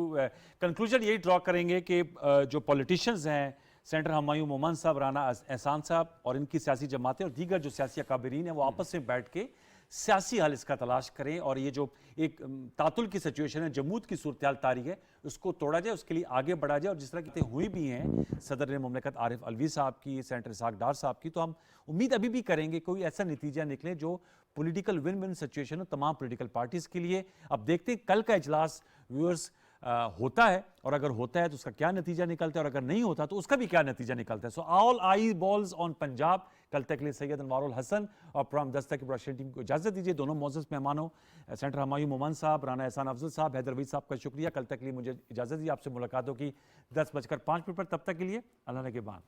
S1: कंक्लूजन यही ड्रॉ करेंगे कि जो पॉलिटिशियंस हैं, सेनेटर हुमायूं मोमन साहब, राना एहसान साहब और इनकी सियासी जमातें और दीगर जो सियासी अकाबरीन हैं वो आपस में बैठ के सियासी हल इसका तलाश करें। और ये जो एक तातुल की सिचुएशन है, जमूत की सूरत हाल तारी है, उसको तोड़ा जाए, उसके लिए आगे बढ़ा जाए। और जिस तरह की हुई भी हैं सदर मुमलिकत आरिफ अलवी साहब की, सेनेटर इसहाक डार साहब की, तो हम उम्मीद अभी भी करेंगे कोई ऐसा नतीजा निकले जो पॉलिटिकल विन विन सिचुएशन हो तमाम पॉलिटिकल पार्टीज के लिए। अब देखते हैं कल का इजलास व्यूअर्स होता है, और अगर होता है तो उसका क्या नतीजा निकलता है, और अगर नहीं होता तो उसका भी क्या नतीजा निकलता है। So all I balls on Punjab. कल तक के लिए सैयद अनवारुल हसन और प्रोग्राम दस्तक की प्रोडक्शन टीम को इजाजत दीजिए। दोनों मोअज़्ज़ज़ मेहमानों सेनेटर हुमायूं मोमन साहब, राना एहसान अफजल साहब, हैदर वहीद साहब का शुक्रिया। कल तक के लिए मुझे इजाजत दीजिए। आपसे मुलाकात होगी 10:05 पर। तब तक के लिए अल्लाह ने के बाद।